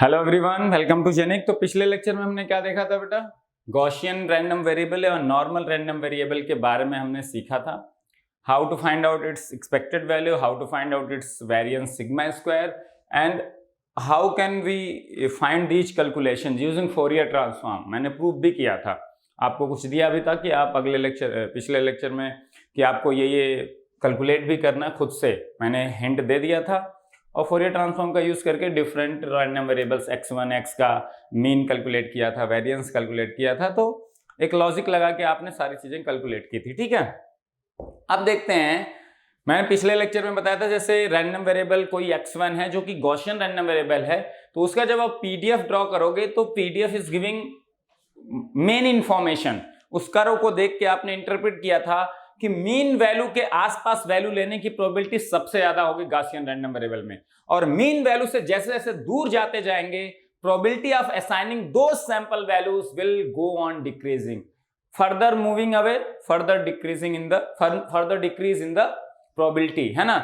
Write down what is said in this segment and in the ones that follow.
Hello everyone, welcome to Genic. तो पिछले lecture में हमने क्या देखा था बेटा? गॉसियन रैंडम वेरिएबल और नॉर्मल रैंडम वेरिएबल के बारे में हमने सीखा था। How to find out its expected value, how to find out its variance sigma square and how can we find these calculation using Fourier transform. मैंने proof भी किया था, आपको कुछ दिया भी था कि आप पिछले लेक्चर में कि आपको ये कैलकुलेट भी करना खुद से, मैंने हिंट दे दिया था। और फोरियर ट्रांसफॉर्म का यूज करके different random variables x1 x का मीन कैलकुलेट किया था, वेरिएंस कैलकुलेट किया था। तो एक लॉजिक लगा के आपने सारी चीजें कैलकुलेट की थी, ठीक है। अब देखते हैं, मैंने पिछले लेक्चर में बताया था जैसे रैंडम वेरिएबल कोई x1 है जो कि गॉसियन रैंडम वेरिएबल है, तो उसका जब आप पीडीएफ ड्रॉ करोगे तो PDF is giving main information. उस कर्व को देख के आपने इंटरप्रेट किया था कि मीन वैल्यू के आसपास वैल्यू लेने की प्रोबेबिलिटी सबसे ज्यादा होगी गॉसियन रैंडम वेरिएबल में, और मीन वैल्यू से जैसे जैसे दूर जाते जाएंगे probability of assigning those sample values will go on decreasing, further moving away, further decrease in the probability, है ना।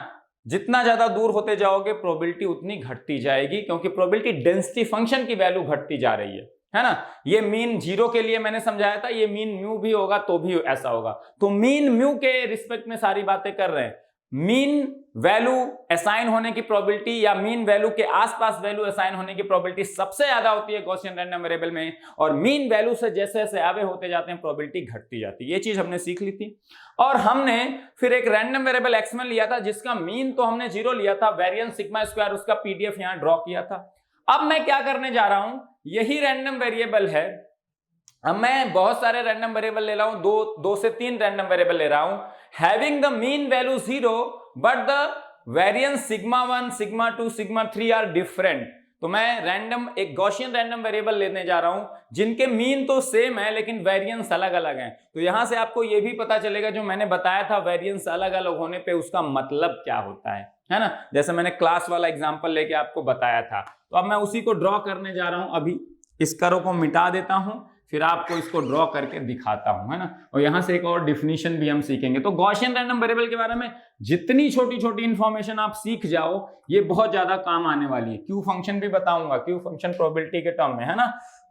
जितना ज्यादा दूर होते जाओगे प्रोबेबिलिटी उतनी घटती जाएगी, क्योंकि प्रोबेबिलिटी डेंसिटी फंक्शन की वैल्यू घटती जा रही है ना। ये मीन जीरो के लिए मैंने समझाया था, ये मीन म्यू भी होगा तो भी ऐसा होगा। तो मीन म्यू के रिस्पेक्ट में सारी बातें कर रहे हैं। मीन वैल्यू असाइन होने की प्रोबेबिलिटी या मीन वैल्यू के आसपास वैल्यू असाइन होने की प्रोबेबिलिटी सबसे ज्यादा होती है गॉसियन रैंडम वेरिएबल में, और मीन वैल्यू से जैसे जैसे आगे होते जाते हैं प्रोबेबिलिटी घटती जाती है। ये चीज हमने सीख ली थी। और हमने फिर एक रैंडम वेरिएबल x1 लिया था जिसका मीन तो हमने 0 लिया था, वेरिएंस सिग्मा स्क्वायर, उसका पीडीएफ यहां ड्रॉ किया था। अब मैं क्या करने जा रहा हूं, यही रैंडम वेरिएबल है। अब मैं बहुत सारे रैंडम वेरिएबल ले रहा हूं, दो से तीन रैंडम वेरिएबल ले रहा हूं, having the mean value 0 but the variance sigma 1, sigma 2, sigma 3 are different. तो मैं रैंडम एक गॉसियन रैंडम वेरिएबल लेने जा रहा हूं जिनके मीन तो सेम है लेकिन वेरिएंस अलग अलग है। तो यहां से आपको यह भी पता चलेगा जो मैंने बताया था वेरिएंस अलग अलग होने पे उसका मतलब क्या होता है ना। जैसे मैंने क्लास वाला एग्जांपल लेके आपको बताया था। तो अब मैं उसी को ड्रॉ करने जा रहा हूं। अभी इस कर्व को मिटा देता हूं, फिर आपको इसको ड्रॉ करके दिखाता हूं, है ना। और यहां से एक और डिफिनीशन भी हम सीखेंगे। तो गॉसियन रैंडम वेरिएबल के बारे में जितनी छोटी छोटी इंफॉर्मेशन आप सीख जाओ ये बहुत ज्यादा काम आने वाली है। क्यू फंक्शन भी बताऊंगा, क्यू फंक्शन प्रोबेबिलिटी के टर्म में, है ना।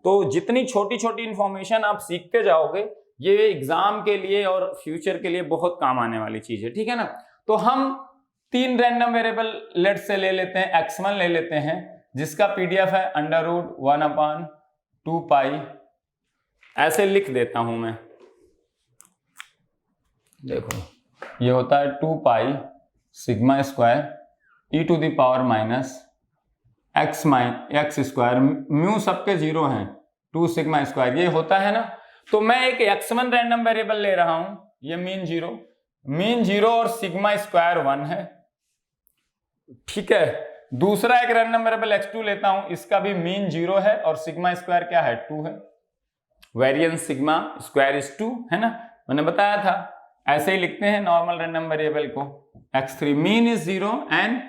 तो जितनी छोटी छोटी इंफॉर्मेशन आप सीखते जाओगे ये एग्जाम के लिए और फ्यूचर के लिए बहुत काम आने वाली चीज है, ठीक है ना। तो हम तीन रैंडम वेरिएबल लेट से ले लेते हैं, x1 ले लेते हैं जिसका पीडीएफ है √1/2 पाई। ऐसे लिख देता हूं मैं, देखो ये होता है 2 pi sigma square e to the power minus x square, mu सबके 0 हैं, 2 सिग्मा स्क्वायर, ये होता है ना। तो मैं एक x1 रैंडम वेरिएबल ले रहा हूं, ये मीन 0 और सिग्मा स्क्वायर 1 है, ठीक है। दूसरा एक रैंडम वेरिएबल x2 लेता हूं, इसका भी मीन 0 है और सिग्मा स्क्वायर क्या है, 2 है। वेरिएंस सिग्मा स्क्वायर इज 2, है ना, मैंने बताया था। ऐसे ही लिखते हैं नॉर्मल रैंडम वेरिएबल को, x3 mean is 0 and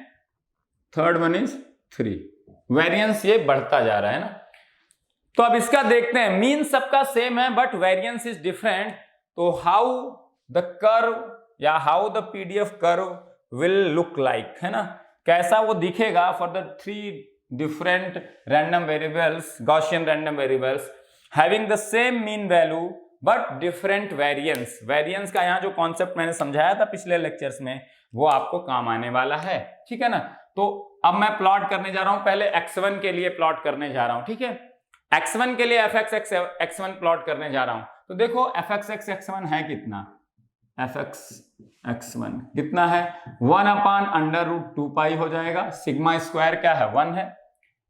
third one is 3। Variance ये बढ़ता जा रहा है ना। तो अब इसका देखते हैं, मीन सबका सेम है बट वेरिएंस इज डिफरेंट। तो हाउ द कर्व या how the PDF curve will look like, है ना, कैसा वो दिखेगा for the 3 different random variables, Gaussian random variables having the same mean value but different variance। Variance का यहाँ जो कॉन्सेप्ट मैंने समझाया था पिछले लेक्चर्स में वो आपको काम आने वाला है, ठीक है ना। तो अब मैं प्लॉट करने जा रहा हूं, पहले x1 के लिए प्लॉट करने जा रहा हूं, ठीक है। x1 के लिए fx x1 प्लॉट करने जा रहा हूं। तो देखो fx x1 है कितना, fx x1 कितना है, 1/√2 पाई हो जाएगा। सिग्मा स्क्वायर क्या है, 1 है।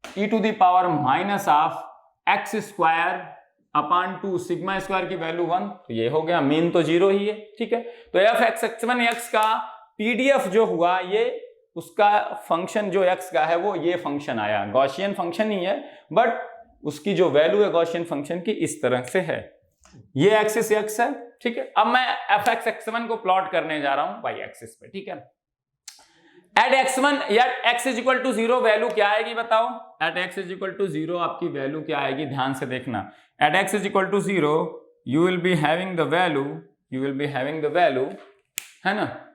e to the power minus of x square upon 2, sigma square की वैल्यू 1, तो ये हो गया, मीन तो 0 ही है, ठीक है। तो fx x1 x का पीडीएफ जो हुआ ये उसका फंक्शन जो x का है वो ये फंक्शन आया, गॉसियन फंक्शन ही है बट उसकी जो वैल्यू है गॉसियन फंक्शन की इस तरह से है, ये एक्सिस x है, ठीक है। अब मैं fx x1 को प्लॉट करने जा रहा हूं y एक्सिस पे, ठीक है। एट x1 या x is equal to 0 value क्या आएगी बताओ, at x is equal to 0 आपकी वैल्यू क्या आएगी, ध्यान से देखना। At x is equal to 0 you will be having the value, है ना,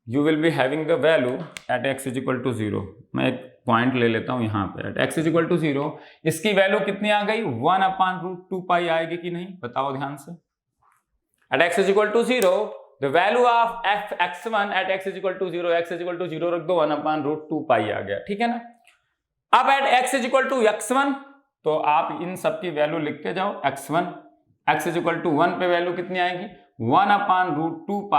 you will be having the value at x is equal to 0। मैं एक पॉइंट ले लेता हूं यहाँ पे, at x is equal to 0 इसकी वैल्यू कितनी आ गई 1/√2π आएगी कि नहीं, बताओ ध्यान से। At x is equal to 0 the value of x1 at x is equal to 0, x is equal to 0 रख दो 1/√2π आ गया, ठीक है ना। अब at x is equal to x1 तो आप इन सब की वैल्यू लिख के जाओ, x1 x is equal to 1 पे वैल्यू कितनी आएगी 1/√2π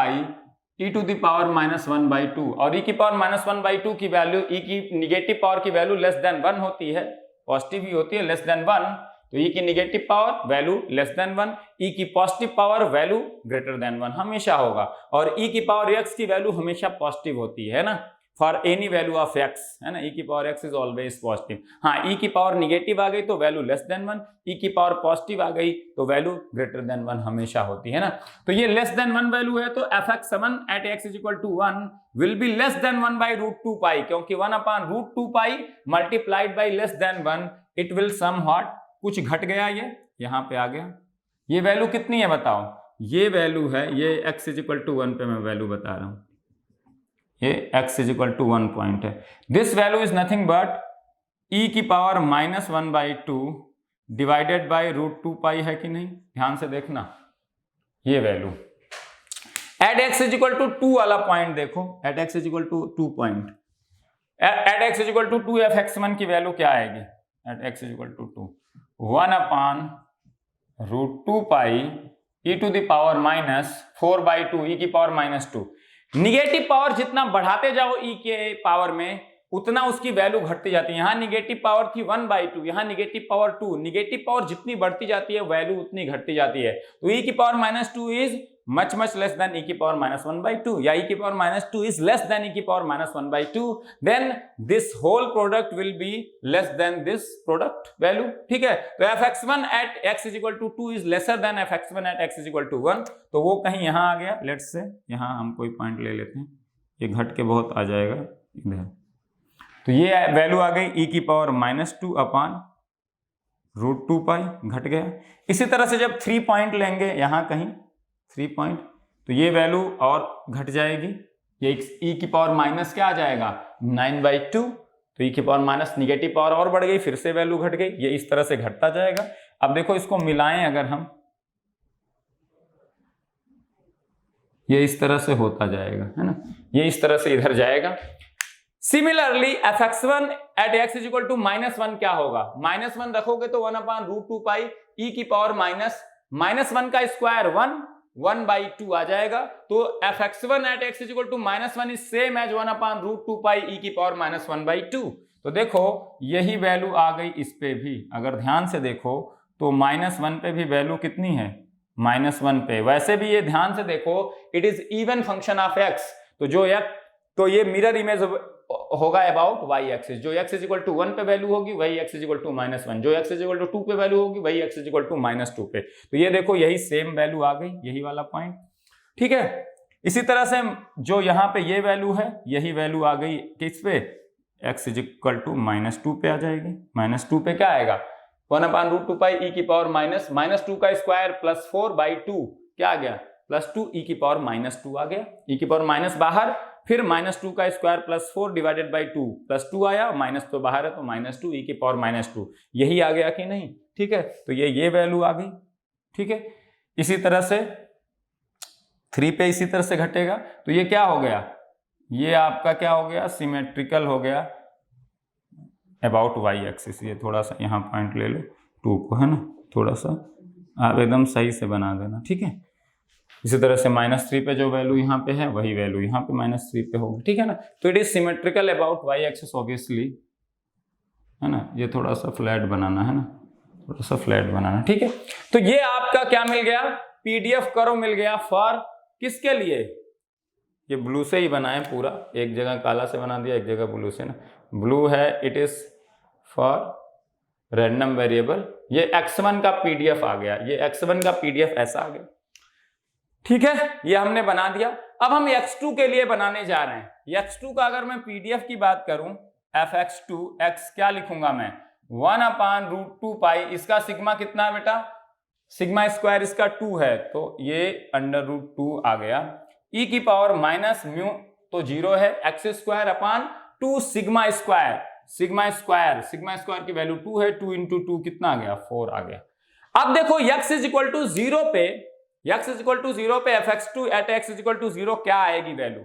e टू द पावर -1/2, और e की पावर -1/2 की वैल्यू e की निगेटिव पावर की वैल्यू लेस देन 1 होती है, पॉजिटिव ही होती है लेस देन 1, तो e की negative power value less than 1, e की positive power value greater than 1 हमेशा होगा, और e की पावर x की वैल्यू हमेशा पॉजिटिव होती है ना, for any value of x, है ना, e की power x is always positive. हाँ, e की पावर निगेटिव आ गई तो वैल्यू लेस देन 1, e की पावर पॉजिटिव आ गई तो वैल्यू ग्रेटर देन 1 हमेशा होती है ना। तो ये लेस देन 1 वैल्यू है तो fx1 at x is equal to 1 will be less than 1/√2π, क्योंकि 1/√2π multiplied by less than 1 it will somewhat, कुछ घट गया, ये यहाँ पे आ गया। ये वैल्यू कितनी है बताओ, ये वैल्यू है, ये x इज इक्वल टू 1 पे मैं वैल्यू बता रहा हूं, ये x is equal to 1 point है। This value is nothing but e की पावर -1/2 डिवाइडेड बाई √2π है कि नहीं, ध्यान से देखना ये value. At x is equal to 2 वाला पॉइंट देखो, at x is equal to 2 point, at x is equal to 2 fx1 की वैल्यू क्या आएगी, at x is equal to 2 1/√2π e to the power -4/2 e की पावर -2। निगेटिव पावर जितना बढ़ाते जाओ e के पावर में उतना उसकी वैल्यू घटती जाती है। यहाँ निगेटिव पावर थी 1/2, यहाँ निगेटिव पावर 2, निगेटिव पावर जितनी बढ़ती जाती है वैल्यू उतनी घटती जाती है, तो e की power -2 is much less than e की पावर -1/2, या e की power -2 is less than e की power -1/2, then this whole product will be less than this product value, ठीक है। तो fx1 at x is equal to 2 is lesser than fx1 at x is equal to 1, तो वो कहीं यहाँ आ गया, let's say यहाँ हम कोई पॉइंट ले लेते हैं, ये घट के बहुत आ जाएगा इधर, तो ये वैल्यू आ गई e की पावर -2/√2π घट गया। इसी तरह से जब 3 पॉइंट लेंगे यहाँ कहीं 3 पॉइंट, तो ये वैल्यू और घट जाएगी, ये e की पावर माइनस क्या आ जाएगा 9/2, तो e की पावर माइनस निगेटिव पावर और बढ़ गई, फिर से वैल्यू घट गई, ये इस तरह से घटता जाएगा। अब देखो इसको मिलाएं अगर हम, ये इस तरह से होता जाएगा, है ना, ये इस तरह से इधर जाएगा। Similarly fx1 at x is equal to -1 क्या होगा, -1 रखोगे तो 1/√2π e की पावर -1 का स्क्वायर 1/2 आ जाएगा, तो fx1 at x is equal to -1 is same as 1/√2π e की पावर -1/2। तो देखो यही वैल्यू आ गई इस पे भी, अगर ध्यान से देखो तो -1 पे भी वैल्यू कितनी है -1 पे, वैसे भी ये ध्यान से देखो it is even function of x, तो ये मिरर इमेज होगा अबाउट y एक्सिस, जो x इज इक्वल टू 1 पे वैल्यू होगी वही x इज इक्वल टू -1, जो x इज इक्वल टू 2 पे वैल्यू होगी वही x इज इक्वल टू -2 पे, तो ये देखो यही सेम वैल्यू आ गई, यही वाला पॉइंट, ठीक है। इसी तरह से जो यहाँ पे ये वैल्यू है यही वैल्यू आ गई किस पे, x इज इक्वल टू -2 पे आ जाएगी, -2 पे क्या आएगा 1/√2π e की पावर -2 का स्क्वायर प्लस 4/2 क्या आ गया +2 e की पावर -2 आ गया, e की पावर माइनस बाहर, फिर -2 का स्क्वायर प्लस 4 डिवाइडेड बाई 2 +2 आया, माइनस तो बाहर है तो -2 e की पावर -2, यही आ गया कि नहीं, ठीक है। तो ये वैल्यू आ गई, ठीक है। इसी तरह से 3 पे इसी तरह से घटेगा, तो ये क्या हो गया, ये आपका क्या हो गया सिमेट्रिकल हो गया अबाउट y एक्सिस। ये थोड़ा सा यहाँ पॉइंट ले लो 2 को, है ना, थोड़ा सा आप एकदम सही से बना देना, ठीक है। इसी तरह से -3 पे जो वैल्यू यहाँ पे है वही वैल्यू यहाँ पे -3 पे होगी, ठीक है ना। तो it is symmetrical about y axis obviously, है ना। ये थोड़ा सा फ्लैट बनाना है ना, थोड़ा सा फ्लैट बनाना, ठीक है। तो ये आपका क्या मिल गया, पीडीएफ कर्व मिल गया फॉर किसके लिए, ये ब्लू से ही बनाए पूरा, एक जगह काला से बना दिया एक जगह ब्लू से ना, ब्लू है it is for random variable, ये x1 का पीडीएफ आ गया, ये x1 का पीडीएफ ऐसा आ गया, ठीक है। ये हमने बना दिया। अब हम x2 के लिए बनाने जा रहे हैं। x2 का अगर मैं पीडीएफ की बात करूं fx2 x क्या लिखूंगा मैं 1/√2π, इसका सिग्मा कितना है बेटा, सिग्मा स्क्वायर इसका 2 है तो ये √2 आ गया, e की पावर -μ तो 0 है, x² upon 2 sigma square, sigma square की वैल्यू 2 है, 2 इंटू 2 कितना आ गया, 4 आ गया। अब देखो x इज इक्वल टू 0 पे fx2 at x is equal to 0 क्या आएगी वैल्यू,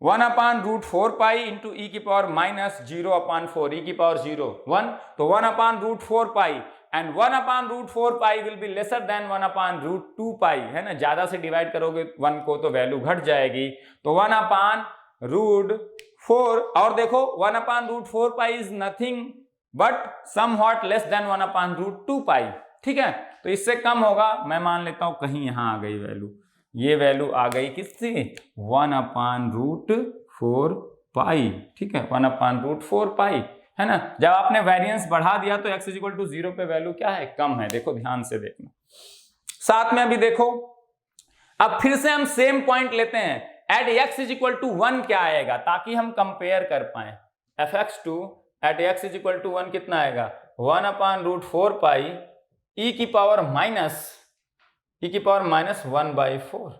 1/√4 पाई इंटू ई की पावर माइनस 0/4 ई की पावर 0 1, तो 1/√4 pi and 1/√4 pi will be lesser than 1/√2 pi, है ना, ज्यादा से डिवाइड करोगे 1 को तो वैल्यू घट जाएगी, तो 1/√4 और देखो 1/√4 pi is nothing but somewhat less than 1/√2 पाई, ठीक है, तो इससे कम होगा, मैं मान लेता हूं कहीं यहां आ गई वैल्यू, ये वैल्यू आ गई किससे, 1/√4 पाई, ठीक है, 1/√4 पाई, है ना। जब आपने वेरिएंस बढ़ा दिया तो x इज इक्वल टू 0 पे वैल्यू क्या है, कम है, देखो ध्यान से देखना। साथ में अभी देखो, अब फिर से हम सेम पॉइंट लेते हैं, at x is equal to 1 क्या आएगा, ताकि हम कंपेयर कर पाए, fx2 at x is equal to 1 कितना आएगा, 1/√4 पाई e की पावर माइनस 1/4,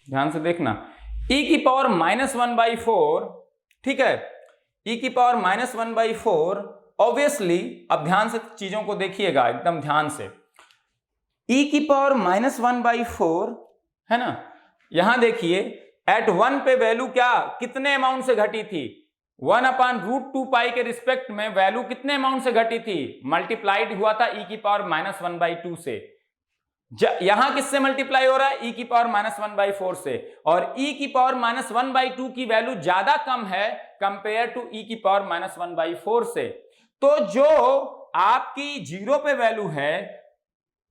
ध्यान से देखना, e की पावर माइनस 1/4, ठीक है, e की पावर माइनस 1/4, ऑब्वियसली अब ध्यान से चीजों को देखिएगा एकदम ध्यान से, e की पावर माइनस 1/4, है ना, यहां देखिए एट 1 पे वैल्यू क्या कितने अमाउंट से घटी थी, 1/√2 पाई के रिस्पेक्ट में वैल्यू कितने अमाउंट से घटी थी, मल्टीप्लाइड हुआ था e की पावर माइनस 1/2 से, यहां किससे मल्टीप्लाई हो रहा है, e की पावर माइनस 1/4 से, और e की पावर माइनस 1/2 की वैल्यू ज्यादा कम है कंपेयर टू e की पावर माइनस 1/4 से, तो जो आपकी 0 पे वैल्यू है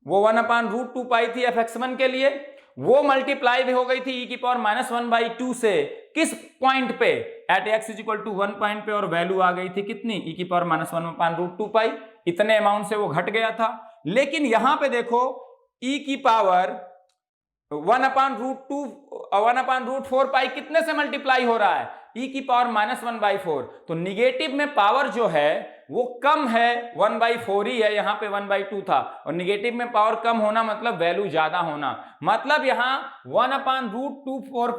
वो 1/√2 पाई थी fx1 के लिए, वो मल्टीप्लाई भी हो गई थी e की पावर माइनस 1/2 से, किस पॉइंट पे, at x is equal to 1 point पे, और वैल्यू आ गई थी कितनी, e की पावर माइनस 1/√2 पाई, इतने अमाउंट से वो घट गया था। लेकिन यहां पे देखो e की पावर 1/√4 पाई कितने से मल्टीप्लाई हो रहा है, e की पावर माइनस 1/4, तो निगेटिव में पावर जो है वो कम है, 1/4 ही है, यहां पे 1/2 था, और निगेटिव में पावर कम होना मतलब वैल्यू ज्यादा होना, मतलब यहां 1/√4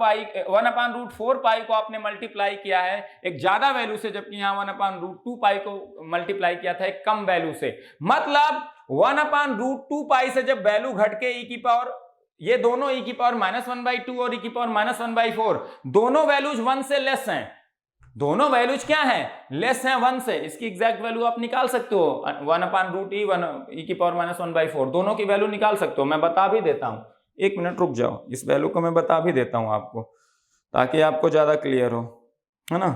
पाई को आपने मल्टीप्लाई किया है एक ज्यादा वैल्यू से, जबकि यहां 1/√2 पाई को मल्टीप्लाई किया था एक कम वैल्यू से, मतलब 1/√2 पाई से जब वैल्यू घट के e की पावर, ये दोनों e की पावर माइनस 1/2 और e की पावर माइनस 1/4 दोनों वैल्यूज 1 से लेस हैं, दोनों वैल्यूज क्या हैं, लेस हैं 1 से, इसकी एग्जैक्ट वैल्यू आप निकाल सकते हो, 1/√e e की पावर माइनस 1/4 दोनों की वैल्यू निकाल सकते हो, मैं बता भी देता हूं, एक मिनट रुक जाओ, इस वैल्यू को मैं बता भी देता हूं आपको ताकि आपको ज्यादा क्लियर हो, है ना,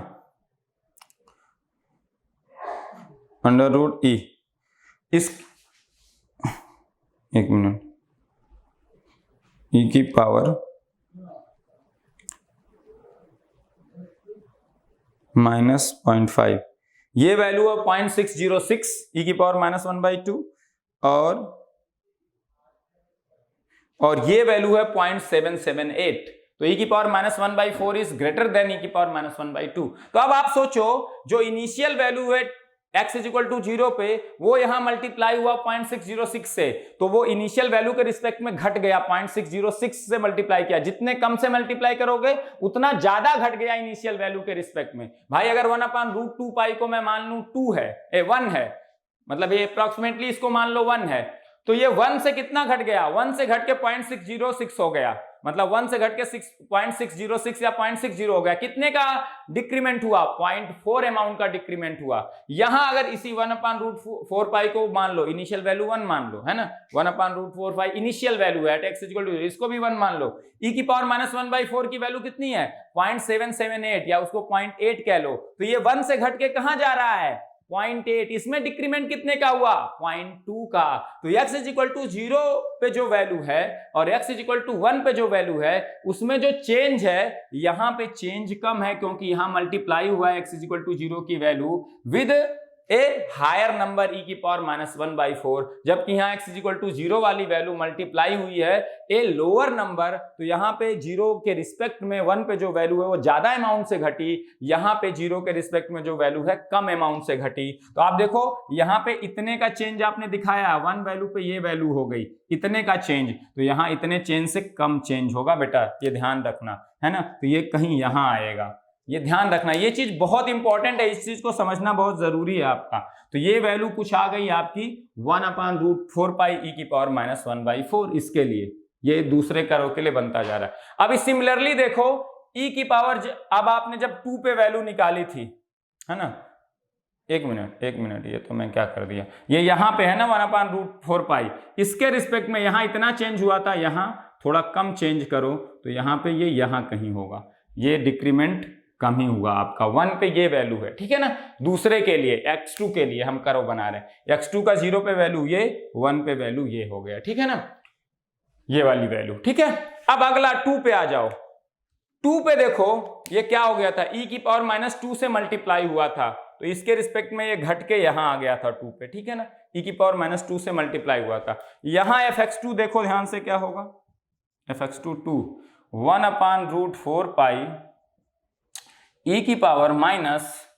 √e इस, एक मिनट, e की पावर माइनस 0.5, ये वैल्यू है 0.606 e की पावर माइनस 1/2, और ये वैल्यू है 0.778, तो e की power minus 1/4 is greater than e की पावर माइनस 1/2। तो अब आप सोचो जो इनिशियल वैल्यू है x इज इक्वल टू 0 पे, वो यहां मल्टीप्लाई हुआ 0.606 से, तो वो इनिशियल वैल्यू के रिस्पेक्ट में घट गया, 0.606 से मल्टीप्लाई किया, जितने कम से मल्टीप्लाई करोगे उतना ज्यादा घट गया इनिशियल वैल्यू के रिस्पेक्ट में। भाई अगर 1/√2 पाई को मैं मान लूं 1 है, मतलब ये अप्रोक्सीमेटली इसको मान लो 1 है, तो ये 1 से कितना घट गया, 1 से घट के 0.606 हो गया, मतलब 1 से घट के 0.606 या 0.60 हो गया, कितने का डिक्रीमेंट हुआ, 0.4 अमाउंट का डिक्रीमेंट हुआ। यहां अगर इसी 1/√4 पाई को मान लो, इनिशियल वैल्यू 1 मान लो, है ना, 1/√4 पाई इनिशियल वैल्यू है, x इक्वल टू, इसको भी 1 मान लो, e की पावर माइनस 1/4 की वैल्यू कितनी है, 0.778 या उसको 0.8 कह लो, तो ये 1 से घट के कहां जा रहा है, 0.8, इसमें डिक्रीमेंट कितने का हुआ, 0.2 का, तो x इज इक्वल टू 0 पे जो वैल्यू है और x इज इक्वल टू 1 पे जो वैल्यू है उसमें जो चेंज है, यहां पे चेंज कम है, क्योंकि यहां मल्टीप्लाई हुआ है x इज इक्वल टू 0 की value with a higher number e की पावर माइनस 1/4, जबकि यहां x इज इक्वल टू 0 वाली वैल्यू मल्टीप्लाई हुई है ए लोअर नंबर, तो यहां पे 0 के रिस्पेक्ट में 1 पे जो वैल्यू है वो ज्यादा अमाउंट से घटी, यहां पे 0 के रिस्पेक्ट में जो वैल्यू है कम अमाउंट से घटी। तो आप देखो यहां पे इतने का चेंज आपने दिखाया, 1 वैल्यू पे ये वैल्यू हो गई इतने का चेंज, तो यहां इतने चेंज से कम चेंज होगा बेटा, ये ध्यान रखना, है ना, तो ये कहीं यहां आएगा, ये ध्यान रखना, ये चीज बहुत इंपॉर्टेंट है, इस चीज को समझना बहुत जरूरी है आपका। तो ये वैल्यू कुछ आ गई आपकी 1/√4 पाई e की पावर -1/4, इसके लिए ये दूसरे कर्व के लिए बनता जा रहा है। अब सिमिलरली देखो e की पावर, अब आपने जब 2 पे वैल्यू निकाली थी, है ना, एक मिनट, ये तो मैं क्या कर दिया, ये यहाँ पे है ना 1/√4 पाई, इसके रिस्पेक्ट में यहाँ इतना चेंज हुआ था, यहाँ थोड़ा कम चेंज करो तो यहाँ पे ये यहाँ कहीं होगा, ये डिक्रीमेंट कम ही हुआ आपका, 1 पे ये वैल्यू है, ठीक है ना। दूसरे के लिए x2 के लिए हम कर्व बना रहे हैं, x2 का 0 पे वैल्यू ये, 1 पे वैल्यू ये हो गया, ठीक है ना, ये वाली वैल्यू, ठीक है। अब अगला 2 पे आ जाओ, 2 पे देखो ये क्या हो गया था, e की पावर -2 से मल्टीप्लाई हुआ था, तो इसके रिस्पेक्ट में ये घट के यहां आ गया था 2 पे, ठीक है ना, e की पावर -2 से मल्टीप्लाई हुआ था। यहां fx2 देखो ध्यान से क्या होगा, fx2 2 1/√4 पाई e की पावर माइनस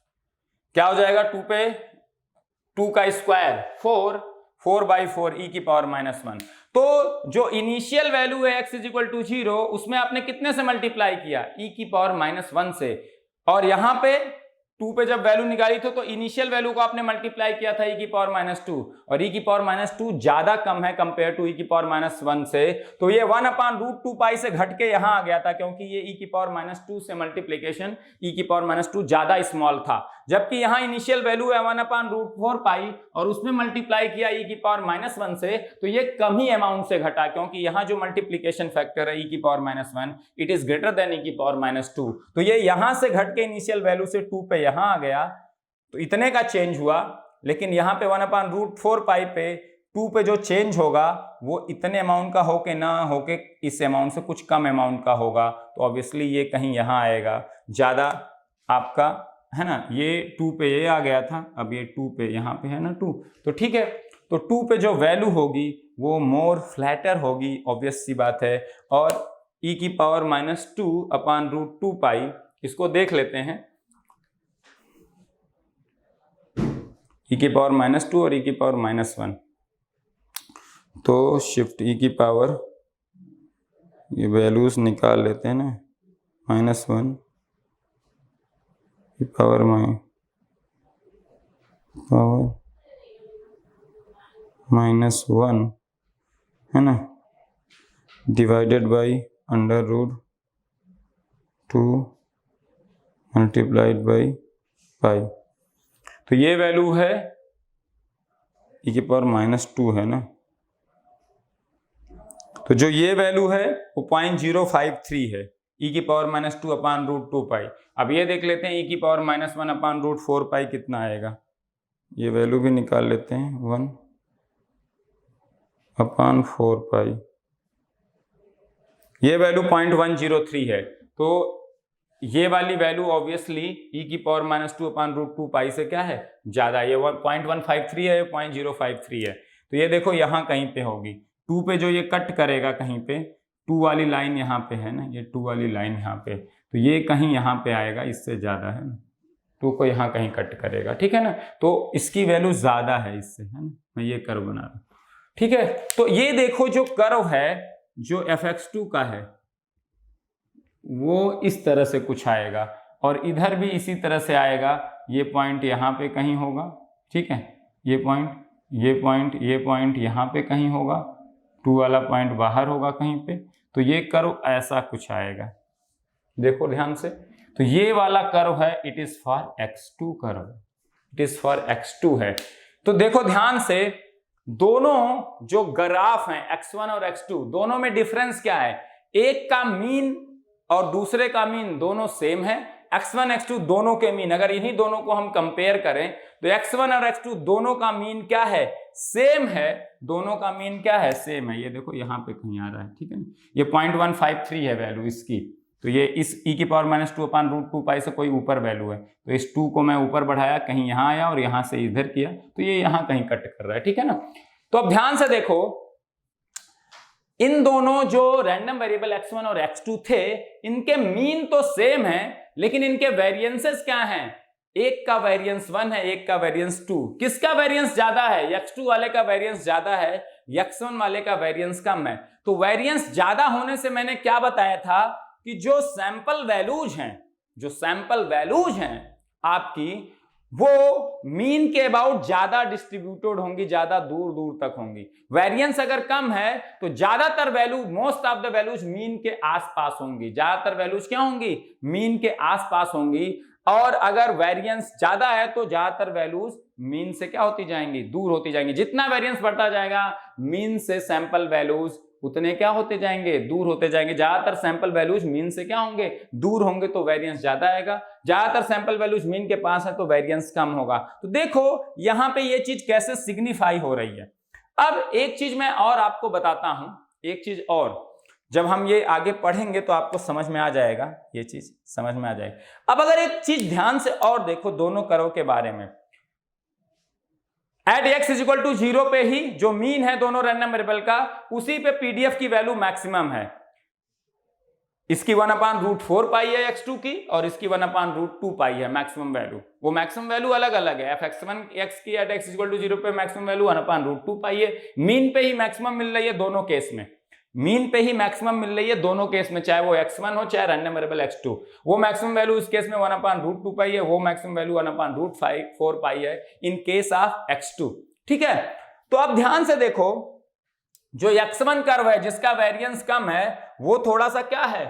क्या हो जाएगा, 2 पे 2 का स्क्वायर 4/4 e की पावर -1। तो जो इनिशियल वैल्यू है x = 0, उसमें आपने कितने से मल्टीप्लाई किया, e की पावर -1 से, और यहां पे 2 पे जब वैल्यू निकाली थी तो इनिशियल वैल्यू को आपने मल्टीप्लाई किया था e की पावर -2, और e की पावर -2 ज्यादा कम है कंपेयर टू e की पावर -1 से, तो ये 1/√2 पाई से घट के यहां आ गया था, क्योंकि ये e की पावर -2 से मल्टीप्लीकेशन e की पावर -2 ज्यादा स्मॉल था, जबकि यहां इनिशियल वैल्यू है 1/√4 पाई और उसमें मल्टीप्लाई किया e की पावर -1 से, तो ये कम ही अमाउंट से घटा, क्योंकि यहां जो मल्टीप्लीकेशन फैक्टर है e की power -1 it is greater than e की पावर -2, तो ये यहां से घट के इनिशियल वैल्यू से 2 पे यहां आ गया, तो इतने का चेंज हुआ। लेकिन यहां पे 1/√4 पाई पे 2 पे जो चेंज होगा वो इतने अमाउंट का होके ना होके इस अमाउंट से कुछ कम अमाउंट का होगा, तो ऑब्वियसली ये कहीं यहां आएगा ज्यादा आपका, है ना, ये 2 पे ये आ गया था, अब ये 2 पे यहाँ पे है ना 2, तो ठीक है, तो 2 पे जो वैल्यू होगी वो मोर फ्लैटर होगी, ऑब्वियस सी बात है, और e की पावर -2/√2 पाई, इसको देख लेते हैं, e की पावर -2 और e की पावर -1, तो शिफ्ट e की पावर, ये वैल्यूज निकाल लेते हैं ना, -1 की पावर -1 है ना, divided by √2 multiplied by pi, तो ये वैल्यू है e की पावर -2 है ना, तो जो ये वैल्यू है वो 0.053 है, e की पावर -2/√2 पाई। अब ये देख लेते हैं e की पावर -1/√4 पाई कितना आएगा, ये वैल्यू भी निकाल लेते हैं, 1/4 पाई, ये वैल्यू 0.103 है, तो ये वाली वैल्यू ऑब्वियसली e की पावर -2/√2 पाई से क्या है, ज्यादा, ये 0.153 है, 0.053 है, तो ये देखो यहाँ कहीं पे होगी, 2 पे जो ये कट करेगा कहीं पे, 2 वाली लाइन यहाँ पे है ना, ये 2 वाली लाइन यहाँ पे, तो ये कहीं यहाँ पे आएगा, इससे ज्यादा है ना, 2 को यहाँ कहीं कट करेगा, ठीक है ना, तो इसकी वैल्यू ज्यादा है इससे, है ना, मैं ये कर्व बना रहा हूँ, ठीक है। तो ये देखो जो कर्व है जो fx2 का है वो इस तरह से कुछ आएगा, और इधर भी इसी तरह से आएगा, ये पॉइंट यहाँ पे कहीं होगा, ठीक है, ये पॉइंट यहाँ पे कहीं होगा, 2 वाला पॉइंट बाहर होगा कहीं पे, तो ये कर्व ऐसा कुछ आएगा, देखो ध्यान से, तो ये वाला कर्व है, it is for x2 curve, it is for x2 है। तो देखो ध्यान से, दोनों जो ग्राफ हैं x1 और x2 दोनों में डिफरेंस क्या है, एक का मीन और दूसरे का मीन दोनों सेम है, x1 x2 दोनों के मीन, अगर इन्हीं दोनों को हम कंपेयर करें तो x1 और x2 दोनों का मीन क्या है, सेम है, दोनों का मीन क्या है, सेम है, ये देखो यहाँ पे कहीं आ रहा है, ठीक है ना, ये 0.153 है वैल्यू इसकी, तो ये इस e की पावर -2/√2 पाई से कोई ऊपर वैल्यू है, तो इस 2 को मैं ऊपर बढ़ाया, कहीं यहाँ आया और यहाँ से इधर किया, तो ये यहाँ कहीं कट कर रहा है, ठीक है ना। तो अब ध्यान से देखो, इन दोनों जो रैंडम वेरिएबल x1 और x2 थे, इनके मीन तो सेम है, लेकिन इनके वेरिएंसेस क्या हैं, एक का वेरिएंस 1 है, एक का वेरिएंस 2, किसका वेरिएंस ज्यादा है, x2 वाले का वेरिएंस ज्यादा है, x1 वाले का वेरिएंस कम है। तो वेरिएंस ज्यादा होने से मैंने क्या बताया था कि जो सैंपल वैल्यूज हैं जो सैंपल वैल्यूज हैं आपकी वो मीन के अबाउट ज्यादा डिस्ट्रीब्यूटेड होंगी, ज्यादा दूर दूर तक होंगी। वेरिएंस अगर कम है तो ज्यादातर value, most of the values mean के आसपास होंगी। ज्यादातर वैल्यूज क्या होंगी? मीन के आसपास होंगी। और अगर वेरिएंस ज्यादा है तो ज्यादातर वैल्यूज मीन से क्या होती जाएंगी? दूर होती जाएंगी। जितना वेरिएंस बढ़ता जाएगा मीन से सैंपल वैल्यूज उतने क्या होते जाएंगे? दूर होते जाएंगे। ज्यादातर सैंपल वैल्यूज मीन से क्या होंगे? दूर होंगे, तो वेरिएंस ज्यादा आएगा। ज्यादातर सैंपल वैल्यूज मीन के पास है तो वेरिएंस कम होगा। तो देखो यहां पे ये चीज कैसे सिग्निफाई हो रही है। अब एक चीज मैं और आपको बताता हूं, एक चीज और, जब हम ये आगे पढ़ेंगे तो आपको समझ में आ जाएगा, ये चीज समझ में आ जाएगी। अब अगर एक चीज ध्यान से और देखो दोनों कर्व के बारे में, एट x इक्वल टू 0 पे ही जो मीन है दोनों रैंडम वेरिएबल का, उसी पे पीडीएफ की वैल्यू मैक्सिमम है। इसकी 1/√4 पाई है x2 की, और इसकी 1/√2 पाई है मैक्सिमम वैल्यू। वो मैक्सिमम वैल्यू अलग अलग है। fx1 x की एट x इक्वल टू 0 पे मैक्सिमम वैल्यू 1/√2 पाई है। मीन पे ही मैक्सिमम मिल रही है दोनों केस में, मीन पे ही मैक्सिमम मिल रही है दोनों केस में, चाहे वो x1 हो चाहे रैंडम वेरिएबल x2। वो मैक्सिमम वैल्यू इस केस में 1/√2 पाई है, वो मैक्सिमम वैल्यू 1/√4 पाई है इन केस ऑफ x2। ठीक है, तो अब ध्यान से देखो, जो x1 कर्व है जिसका वेरिएंस कम है वो थोड़ा सा क्या है?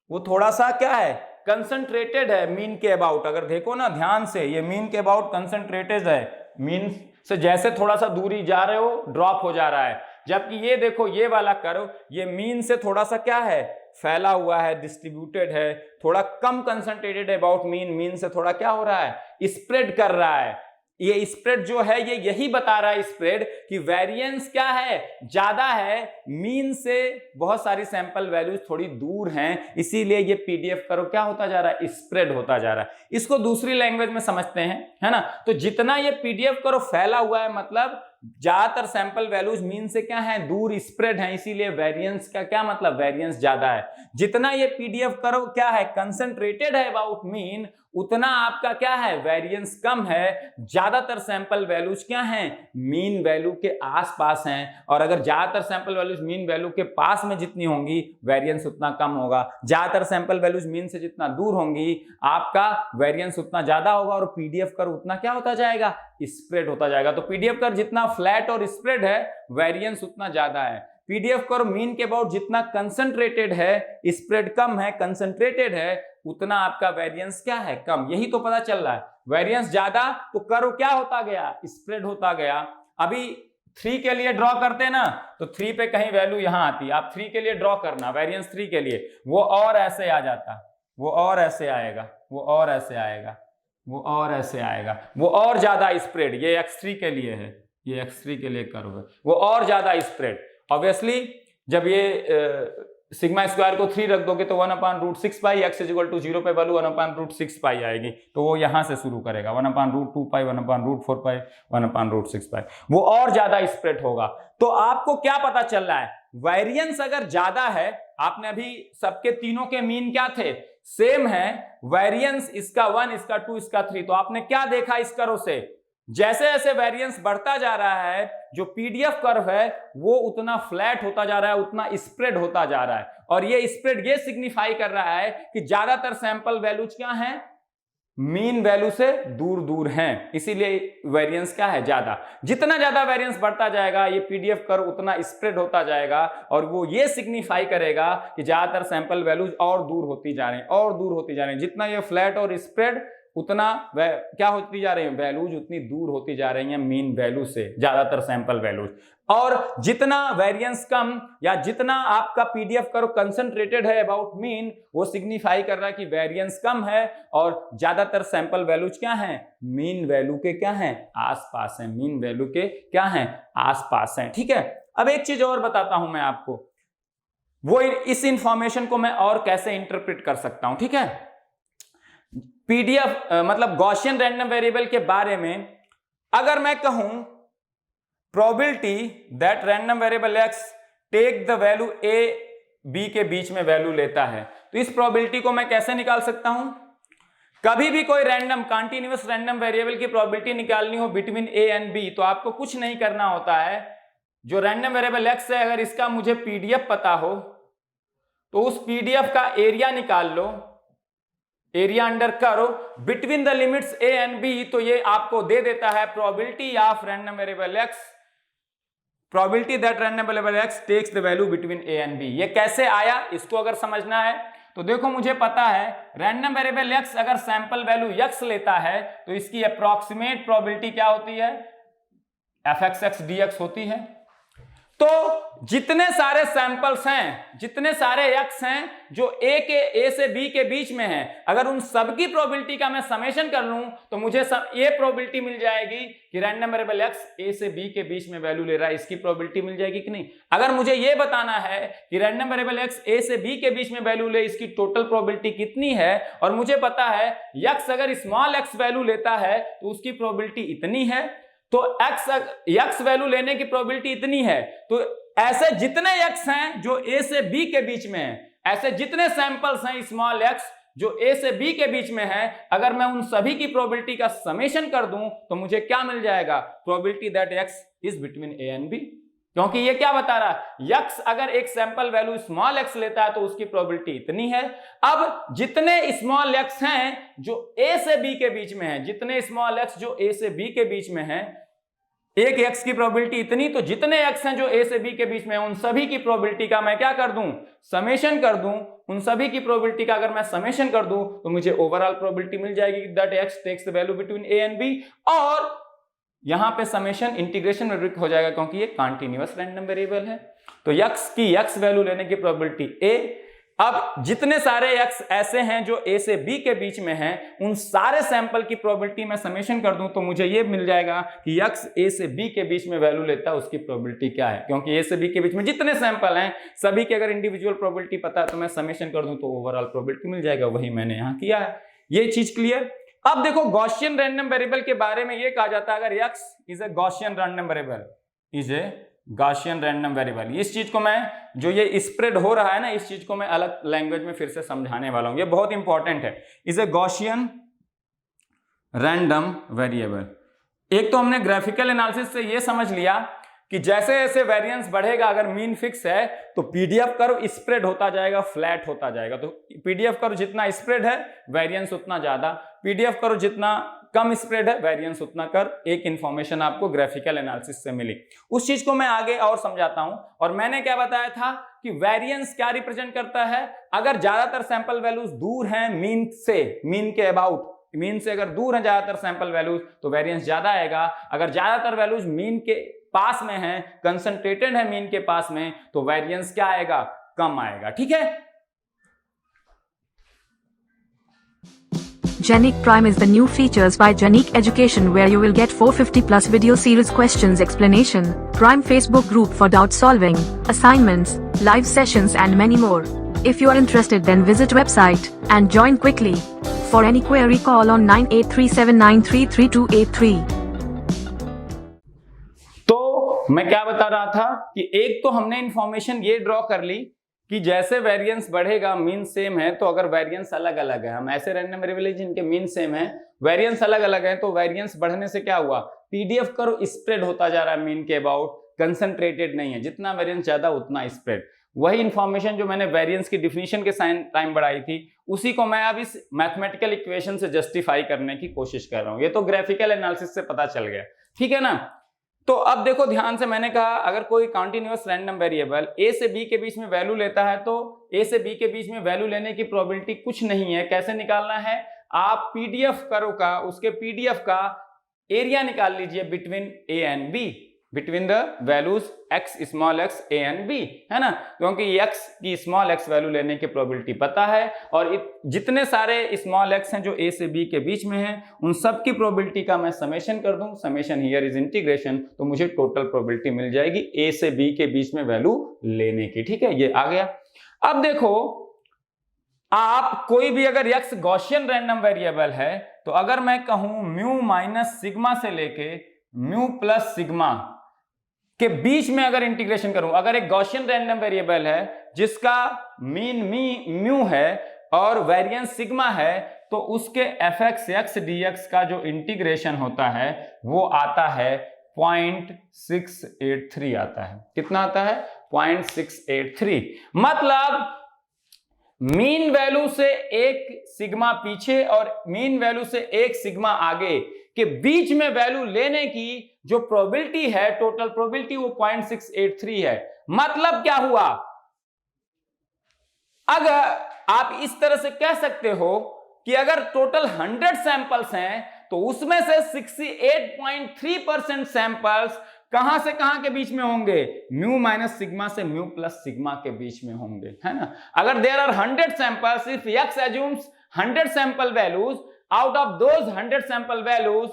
वो थोड़ा सा क्या है? कंसंट्रेटेड है मीन के अबाउट। अगर देखो ना ध्यान से, ये मीन के अबाउट कंसंट्रेटेड है, मीन से जैसे थोड़ा सा दूरी जा रहे हो ड्रॉप हो जा रहा है। जबकि ये देखो ये वाला कर्व, ये मीन से थोड़ा सा क्या है? फैला हुआ है, डिस्ट्रीब्यूटेड है, थोड़ा कम कंसंट्रेटेड है अबाउट मीन, मीन से थोड़ा क्या हो रहा है? स्प्रेड कर रहा है। ये स्प्रेड जो है ये यही बता रहा है स्प्रेड कि वेरिएंस क्या है? ज्यादा है, मीन से बहुत सारी सैंपल वैल्यूज थोड़ी दूर हैं, इसीलिए ये पीडीएफ कर्व क्या होता जा रहा है? स्प्रेड होता जा रहा है। इसको दूसरी लैंग्वेज में समझते हैं, है ना? तो जितना ये पीडीएफ कर्व फैला हुआ है मतलब ज्यादातर सैंपल वैल्यूज मीन से क्या है? दूर, स्प्रेड है, इसीलिए वेरिएंस का क्या मतलब? वेरिएंस ज्यादा है। जितना ये पीडीएफ कर्व क्या है? कंसंट्रेटेड है अबाउट मीन, उतना आपका क्या है? वेरिएंस कम है। ज्यादातर सैंपल वैल्यूज क्या हैं? मीन वैल्यू के आसपास हैं। और अगर ज्यादातर सैंपल वैल्यूज मीन वैल्यू के पास में जितनी होंगी वेरिएंस उतना कम होगा। ज्यादातर सैंपल वैल्यूज मीन से जितना दूर होंगी आपका वेरिएंस उतना ज्यादा होगा, और पीडीएफ कर्व उतना क्या होता जाएगा? स्प्रेड होता जाएगा। तो पीडीएफ कर्व जितना फ्लैट और स्प्रेड है वेरिएंस उतना ज्यादा है। पीडीएफ कर्व मीन के अबाउट जितना कंसंट्रेटेड है, स्प्रेड कम है, कंसंट्रेटेड है, उतना आपका वेरिएंस क्या है? कम। यही तो पता चल रहा है। वेरिएंस ज्यादा तो कर्व क्या होता गया? स्प्रेड होता गया। अभी 3 के लिए ड्रॉ करते ना तो 3 पे कहीं वैल्यू यहां आती, आप 3 के लिए ड्रॉ करना वेरिएंस 3 के लिए, वो और ऐसे आ जाता, वो और ऐसे आएगा, वो और ऐसे आएगा, वो और ऐसे आएगा, वो और ज्यादा स्प्रेड। ये x3 के लिए है, ये x3 के लिए कर्व है, वो और ज्यादा स्प्रेड। ऑब्वियसली जब ये सिग्मा स्क्वायर को 3 रख दोगे तो 1/√6 पाई, x इक्वल टू 0 पे वैल्यू 1/√6 पाई आएगी, तो वो यहां से शुरू करेगा 1/√2 पाई, 1/√4 पाई, 1/√6 पाई, वो और ज्यादा स्प्रेड होगा। तो आपको क्या पता चल रहा है? वेरिएंस अगर ज्यादा है, आपने अभी सबके तीनों के मीन क्या थे? सेम है। वेरिएंस इसका 1, इसका 2, इसका 3, तो आपने क्या देखा इस कर्व से? जैसे जैसे वेरिएंस बढ़ता जा रहा है जो पीडीएफ कर्व है वो उतना फ्लैट होता जा रहा है, उतना स्प्रेड होता जा रहा है। और ये स्प्रेड ये सिग्निफाई कर रहा है कि ज्यादातर सैंपल वैल्यूज क्या हैं? मीन वैल्यू से दूर दूर हैं, इसीलिए वेरिएंस क्या है? ज्यादा। जितना ज्यादा वेरिएंस बढ़ता जाएगा ये पीडीएफ कर्व उतना स्प्रेड होता जाएगा, और वो ये सिग्निफाई करेगा कि ज्यादातर सैंपल वैल्यूज और दूर होती जा रही हैं, और दूर होती जा रही हैं। जितना ये फ्लैट और स्प्रेड उतना क्या होती जा रही है? वैल्यूज उतनी दूर होती जा रही हैं मीन वैल्यू से, ज्यादातर सैंपल वैल्यूज। और जितना वेरिएंस कम या जितना आपका पीडीएफ कर्व कंसंट्रेटेड है अबाउट मीन, वो सिग्निफाई कर रहा है कि वेरिएंस कम है और ज्यादातर सैंपल वैल्यूज क्या हैं? मीन वैल्यू के क्या हैं? आसपास हैं। मीन वैल्यू के क्या हैं? आसपास हैं। ठीक है, अब एक चीज और बताता हूं मैं आपको, वो इस इंफॉर्मेशन को मैं और कैसे इंटरप्रेट कर सकता हूं। ठीक है, पीडीएफ मतलब गॉसियन रैंडम वेरिएबल के बारे में अगर मैं कहूं probability that random variable x take the value a b के बीच में वैल्यू लेता है, तो इस प्रोबेबिलिटी को मैं कैसे निकाल सकता हूं? कभी भी कोई रैंडम कॉन्टिन्यूअस रैंडम वेरिएबल की प्रोबेबिलिटी निकालनी हो बिटवीन a एंड b, तो आपको कुछ नहीं करना होता है। जो रैंडम वेरिएबल x है अगर इसका मुझे पीडीएफ पता हो तो उस पीडीएफ का एरिया निकाल लो, area under curve between the limits a and b, तो ये आपको दे देता है probability of random variable x, probability that random variable x takes the value between a and b। ये कैसे आया इसको अगर समझना है तो देखो, मुझे पता है रैंडम वेरिएबल x अगर सैंपल वैल्यू x लेता है तो इसकी अप्रॉक्सीमेट प्रोबेबिलिटी क्या होती है, fxx dx होती है। तो जितने सारे सैंपल्स हैं, जितने सारे x हैं जो a से b के बीच में हैं, अगर उन सबकी प्रोबेबिलिटी का मैं समेशन कर लूं तो मुझे ये प्रोबेबिलिटी मिल जाएगी कि रैंडम वेरिएबल x a से b के बीच में वैल्यू ले रहा है, इसकी प्रोबेबिलिटी मिल जाएगी कि नहीं। अगर मुझे ये बताना है कि रैंडम वेरिएबल x a से b के बीच में वैल्यू ले, इसकी टोटल प्रोबेबिलिटी कितनी है, और मुझे पता है x अगर स्मॉल x वैल्यू लेता है तो उसकी प्रोबेबिलिटी इतनी है, तो x वैल्यू लेने की प्रोबेबिलिटी इतनी है, तो ऐसे जितने x हैं जो a से b के बीच में हैं, ऐसे जितने सैंपल्स हैं स्मॉल x जो a से b के बीच में है, अगर मैं उन सभी की प्रोबेबिलिटी का समेशन कर दूं तो मुझे क्या मिल जाएगा, probability that x is between a and b। क्योंकि ये क्या बता रहा है, x अगर एक सैंपल वैल्यू स्मॉल x लेता है तो उसकी प्रोबेबिलिटी इतनी है। अब जितने स्मॉल x हैं जो a से b के बीच में है, जितने स्मॉल x जो a से b के बीच में है, एक x की प्रोबेबिलिटी इतनी, तो जितने x हैं जो a से b के बीच में हैं उन सभी की प्रोबेबिलिटी का मैं क्या कर दूं, समेशन कर दूं। उन सभी की प्रोबेबिलिटी का अगर मैं समेशन कर दूं तो मुझे ओवरऑल प्रोबेबिलिटी मिल जाएगी that x takes the value between a and b, और यहां पे समेशन इंटीग्रेशन में हो जाएगा क्योंकि ये कंटीन्यूअस रैंडम वेरिएबल है। तो x की x वैल्यू लेने की प्रोबेबिलिटी a। अब जितने सारे x ऐसे हैं जो a से b के बीच में हैं, उन सारे सैंपल की प्रोबेबिलिटी मैं समेशन कर दूं तो मुझे ये मिल जाएगा कि x a से b के बीच में वैल्यू लेता है उसकी प्रोबेबिलिटी क्या है। क्योंकि a से b के बीच में जितने सैंपल हैं सभी की अगर इंडिविजुअल प्रोबेबिलिटी पता है तो मैं समेशन कर दूं तो ओवरऑल प्रोबेबिलिटी मिल जाएगा, वही मैंने यहाँ किया है। ये चीज क्लियर। अब देखो गॉसियन रैंडम वेरिएबल के बारे में ये कहा जाता है, अगर x is a Gaussian random variable, is a Gaussian random variable, इस चीज को मैं, जो ये स्प्रेड हो रहा है ना, इस चीज को मैं अलग लैंग्वेज में फिर से समझाने वाला हूं, ये बहुत इंपॉर्टेंट है। Is a Gaussian random variable. एक तो हमने ग्राफिकल एनालिसिस से ये समझ लिया कि जैसे जैसे वेरिएंस बढ़ेगा, अगर मीन फिक्स है तो पीडीएफ कर्व स्प्रेड होता जाएगा, फ्लैट होता जाएगा। तो पीडीएफ कर्व जितना स्प्रेड है वेरिएंस उतना ज्यादा, पीडीएफ कर्व जितना कम स्प्रेड है वेरिएंस उतना कर। एक इंफॉर्मेशन आपको ग्राफिकल एनालिसिस से मिली, उस चीज को मैं आगे और समझाता हूं। और मैंने क्या बताया था कि वेरिएंस क्या रिप्रेजेंट करता है, अगर ज्यादातर सैंपल वैल्यूज दूर हैं मीन से, मीन के अबाउट, मीन से अगर दूर है ज्यादातर सैंपल वैल्यूज तो वेरिएंस ज्यादा आएगा। अगर ज्यादातर वैल्यूज मीन के पास में है, कंसंट्रेटेड है मीन के पास में, तो वेरिएंस क्या आएगा, कम आएगा। ठीक है। Genic Prime is the new features by Genic Education where you will get 450 plus video series questions explanation, Prime Facebook group for doubt solving, assignments, live sessions and many more. If you are interested then visit website and join quickly. For any query call on 9837933283. तो मैं क्या बता रहा था कि एक तो हमने इंफॉर्मेशन ये ड्रॉ कर ली कि जैसे वेरिएंस बढ़ेगा, मीन सेम है, तो अगर वेरिएंस अलग अलग है, हम ऐसे रैंडम वेरिएबल जिनके मीन सेम है वेरिएंस अलग अलग है, तो वेरिएंस बढ़ने से क्या हुआ, पीडीएफ कर्व स्प्रेड होता जा रहा है मीन के अबाउट, कंसंट्रेटेड नहीं है, जितना वेरिएंस ज्यादा उतना स्प्रेड। वही इंफॉर्मेशन जो मैंने वेरिएंस की डिफिनीशन के टाइम बढ़ाई थी, उसी को मैं अब इस मैथमेटिकल इक्वेशन से जस्टिफाई करने की कोशिश कर रहा हूं। ये तो ग्राफिकल एनालिसिस से पता चल गया, ठीक है ना। तो अब देखो ध्यान से, मैंने कहा अगर कोई कंटीन्यूअस रैंडम वेरिएबल a से b के बीच में वैल्यू लेता है तो a से b के बीच में वैल्यू लेने की प्रोबेबिलिटी कुछ नहीं है। कैसे निकालना है, आप पीडीएफ कर्व का, उसके पीडीएफ का एरिया निकाल लीजिए between a and b, between the values x small x a and b, है ना। क्योंकि x की स्मॉल x वैल्यू लेने की प्रोबेबिलिटी पता है, और जितने सारे स्मॉल x हैं जो a से b के बीच में हैं उन सब की प्रोबेबिलिटी का मैं समेशन कर दूं, समेशन हियर इज इंटीग्रेशन, तो मुझे टोटल प्रोबेबिलिटी मिल जाएगी a से b के बीच में वैल्यू लेने की। ठीक है, ये आ गया। अब देखो, आप कोई भी अगर x गॉसियन रैंडम वेरिएबल है, तो अगर मैं कहूं म्यू माइनस सिग्मा से लेके म्यू प्लस सिग्मा के बीच में अगर इंटीग्रेशन करूं, अगर एक गॉसियन रैंडम वेरिएबल है जिसका मीन म्यू है और वेरिएंस सिग्मा है, तो उसके fx dx का जो इंटीग्रेशन होता है वो आता है 0.683 आता है। कितना आता है, 0.683। मतलब मीन वैल्यू से एक सिग्मा पीछे और मीन वैल्यू से एक सिग्मा आगे के बीच में वैल्यू लेने की जो प्रोबेबिलिटी है, टोटल प्रोबेबिलिटी, वो 0.683 है। मतलब क्या हुआ, अगर आप इस तरह से कह सकते हो कि अगर टोटल 100 सैंपल्स हैं तो उसमें से 68.3% सैंपल्स कहां से कहां के बीच में होंगे, म्यू माइनस सिग्मा से म्यू प्लस सिग्मा के बीच में होंगे, है ना। अगर there are 100 samples, if x assumes 100 sample values, out of those 100 sample values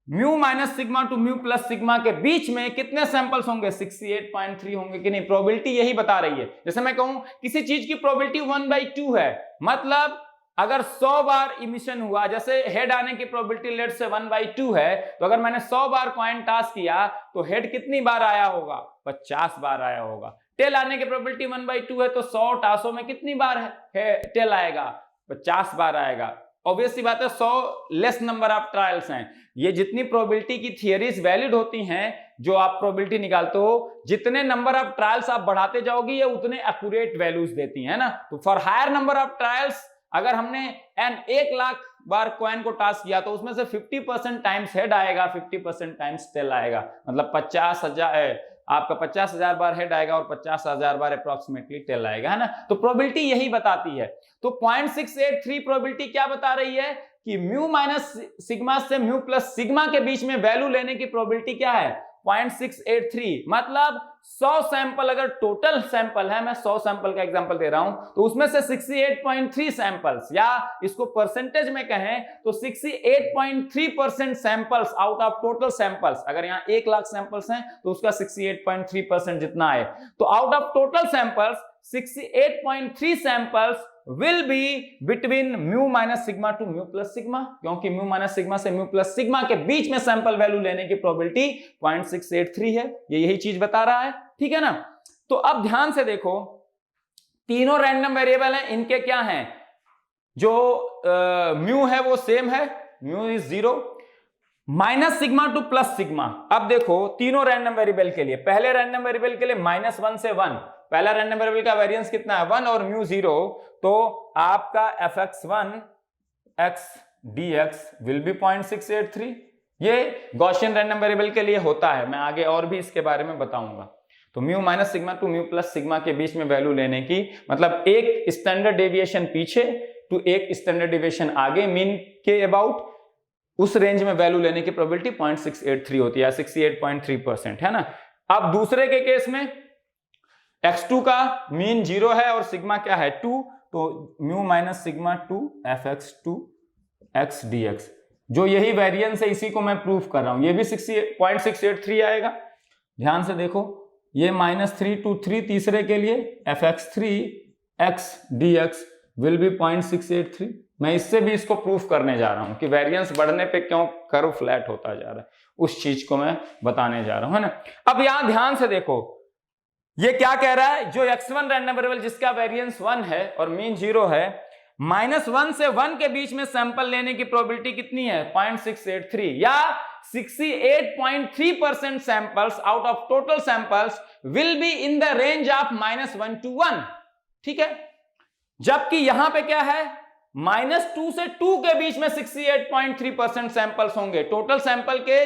mu minus sigma to mu plus sigma के बीच में कितने सैंपल्स होंगे, 68.3 होंगे कि नहीं। प्रोबेबिलिटी यही बता रही है। जैसे मैं कहूं किसी चीज की प्रोबेबिलिटी 1/2 है, मतलब अगर 100 बार इमिशन हुआ, जैसे हेड आने की प्रोबेबिलिटी लेट से 1/2 है, तो अगर मैंने 100 बार कॉइन टॉस किया तो हेड कितनी बार आया होगा, 50 बार आया होगा। टेल आने की प्रोबेबिलिटी 1/2 है, तो 100 टॉसों में कितनी बार है टेल आएगा, 50 बार आएगा। ऑब्वियस सी बात है 100 लेस नंबर ऑफ ट्रायल्स हैं। ये जितनी प्रोबेबिलिटी की थियरीज वैलिड होती हैं, जो आप प्रोबेबिलिटी निकालते हो, जितने नंबर ऑफ ट्रायल्स आप बढ़ाते जाओगे ये उतने एक्यूरेट वैल्यूज देती हैं ना। तो for higher number of trials, अगर हमने 1 लाख बार कॉइन को टॉस किया तो उसमें से 50% टाइम्स हेड आएगा, 50% टाइम्स टेल आएगा, मतलब 50,000 आपका 50,000 बार हेड आएगा और 50,000 बार अप्रोक्सीमेटली टेल आएगा, है ना। तो प्रोबेबिलिटी यही बताती है। तो 0.683 प्रोबेबिलिटी क्या बता रही है कि म्यू माइनस सिग्मा से म्यू प्लस सिग्मा के बीच में वैल्यू लेने की प्रोबेबिलिटी क्या है, 0.683। मतलब 100 सैंपल अगर टोटल सैंपल है, मैं 100 सैंपल का एग्जांपल दे रहा हूं, तो उसमें से 68.3 सैंपल्स, या इसको परसेंटेज में कहें तो 68.3% samples out of total samples, अगर यहां 1 लाख सैंपल्स हैं तो उसका 68.3% जितना है, तो out of total samples 68.3 samples will be between mu minus sigma to mu plus sigma, क्योंकि mu minus sigma से mu plus sigma के बीच में सैंपल वैल्यू लेने की प्रोबेबिलिटी 0.683 है। ये यही चीज बता रहा है, ठीक है ना। तो अब ध्यान से देखो, तीनों रैंडम वेरिएबल हैं, इनके क्या हैं, जो म्यू है वो सेम है, mu is 0, minus sigma two plus sigma. अब देखो तीनों रैंडम वेरिएबल के लिए, पहले रैंडम वेरिएबल के लिए -1 से 1, पहला रैंडम वेरिएबल का वेरिएंस कितना है 1 और म्यू 0, तो आपका fx1 x dx will B 0.683। ये गॉसियन रैंडम वेरिएबल के लिए होता है, मैं आगे और भी इसके बारे में बताऊंगा। तो mu minus sigma to mu plus sigma के बीच में वैल्यू लेने की, मतलब एक स्टैंडर्ड डेविएशन पीछे टू एक स्टैंडर्ड डेविएशन आगे मीन के अबाउट, उस रेंज में वैल्यू लेने की प्रोबेबिलिटी 0.683 होती है, 68.3%, है ना। अब दूसरे के केस में x2 का मीन 0 है और सिग्मा क्या है 2, तो mu minus sigma to fx2 x dx, जो यही वेरिएंस है इसी को मैं प्रूफ कर रहा हूं, ये भी 0.683 आएगा। ध्यान से देखो, ये -3 to 3 तीसरे के लिए fx3 x dx will B 0.683। मैं इससे भी इसको प्रूफ करने जा रहा हूं कि वेरिएंस बढ़ने पे क्यों कर्व फ्लैट होता जा रहा है, उस चीज को मैं बताने जा रहा हूं, है ना। अब यहां ध्यान से देखो, ये क्या कह रहा है, जो x1 रैंडम वेरिएबल जिसका वेरिएंस 1 है और मीन 0 है, -1 से 1 के बीच में सैंपल लेने की प्रोबेबिलिटी कितनी है 0.683, या 68.3% samples out of total samples will be in the range of -1 to 1, ठीक है। जबकि यहां पे क्या है, -2 से 2 के बीच में 68.3% सैंपल्स होंगे। टोटल सैंपल के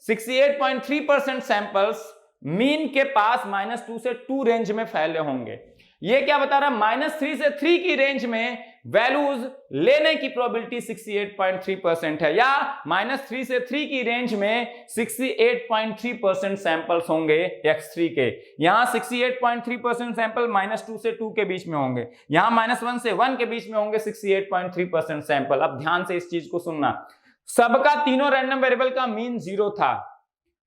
68.3% सैंपल्स मीन के पास -2 से 2 रेंज में फैले होंगे। ये क्या बता रहा है, -3 से 3 की रेंज में वैल्यूज लेने की प्रोबेबिलिटी 68.3% है, या -3 से 3 की रेंज में 68.3% सैंपल्स होंगे x3 के। यहां 68.3% सैंपल -2 से 2 के बीच में होंगे, यहां -1 से 1 के बीच में होंगे 68.3% सैंपल। अब ध्यान से इस चीज को सुनना, सबका तीनों रैंडम वेरिएबल का मीन 0 था।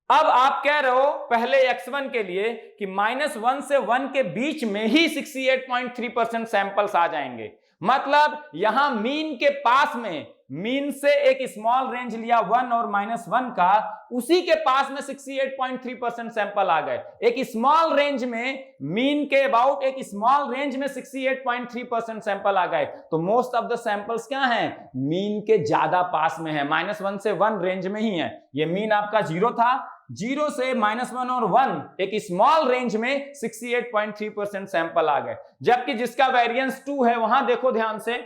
अब आप कह रहे हो पहले x1 के लिए कि -1 से 1 के बीच में ही 68.3% सैंपल्स आ जाएंगे, मतलब यहां मीन के पास में, मीन से एक स्मॉल रेंज लिया 1 और -1 का, उसी के पास में 68.3% सैंपल आ गए। एक स्मॉल रेंज में मीन के अबाउट एक स्मॉल रेंज में 68.3% सैंपल आ गए, तो मोस्ट ऑफ द सैंपल्स क्या हैं, मीन के ज्यादा पास में है, -1 से 1 रेंज में ही है। ये मीन आपका 0 था, 0 से -1 और 1 एक स्मॉल रेंज में 68.3% सैंपल आ गए, जबकि जिसका वेरिएंस 2 है वहां देखो ध्यान से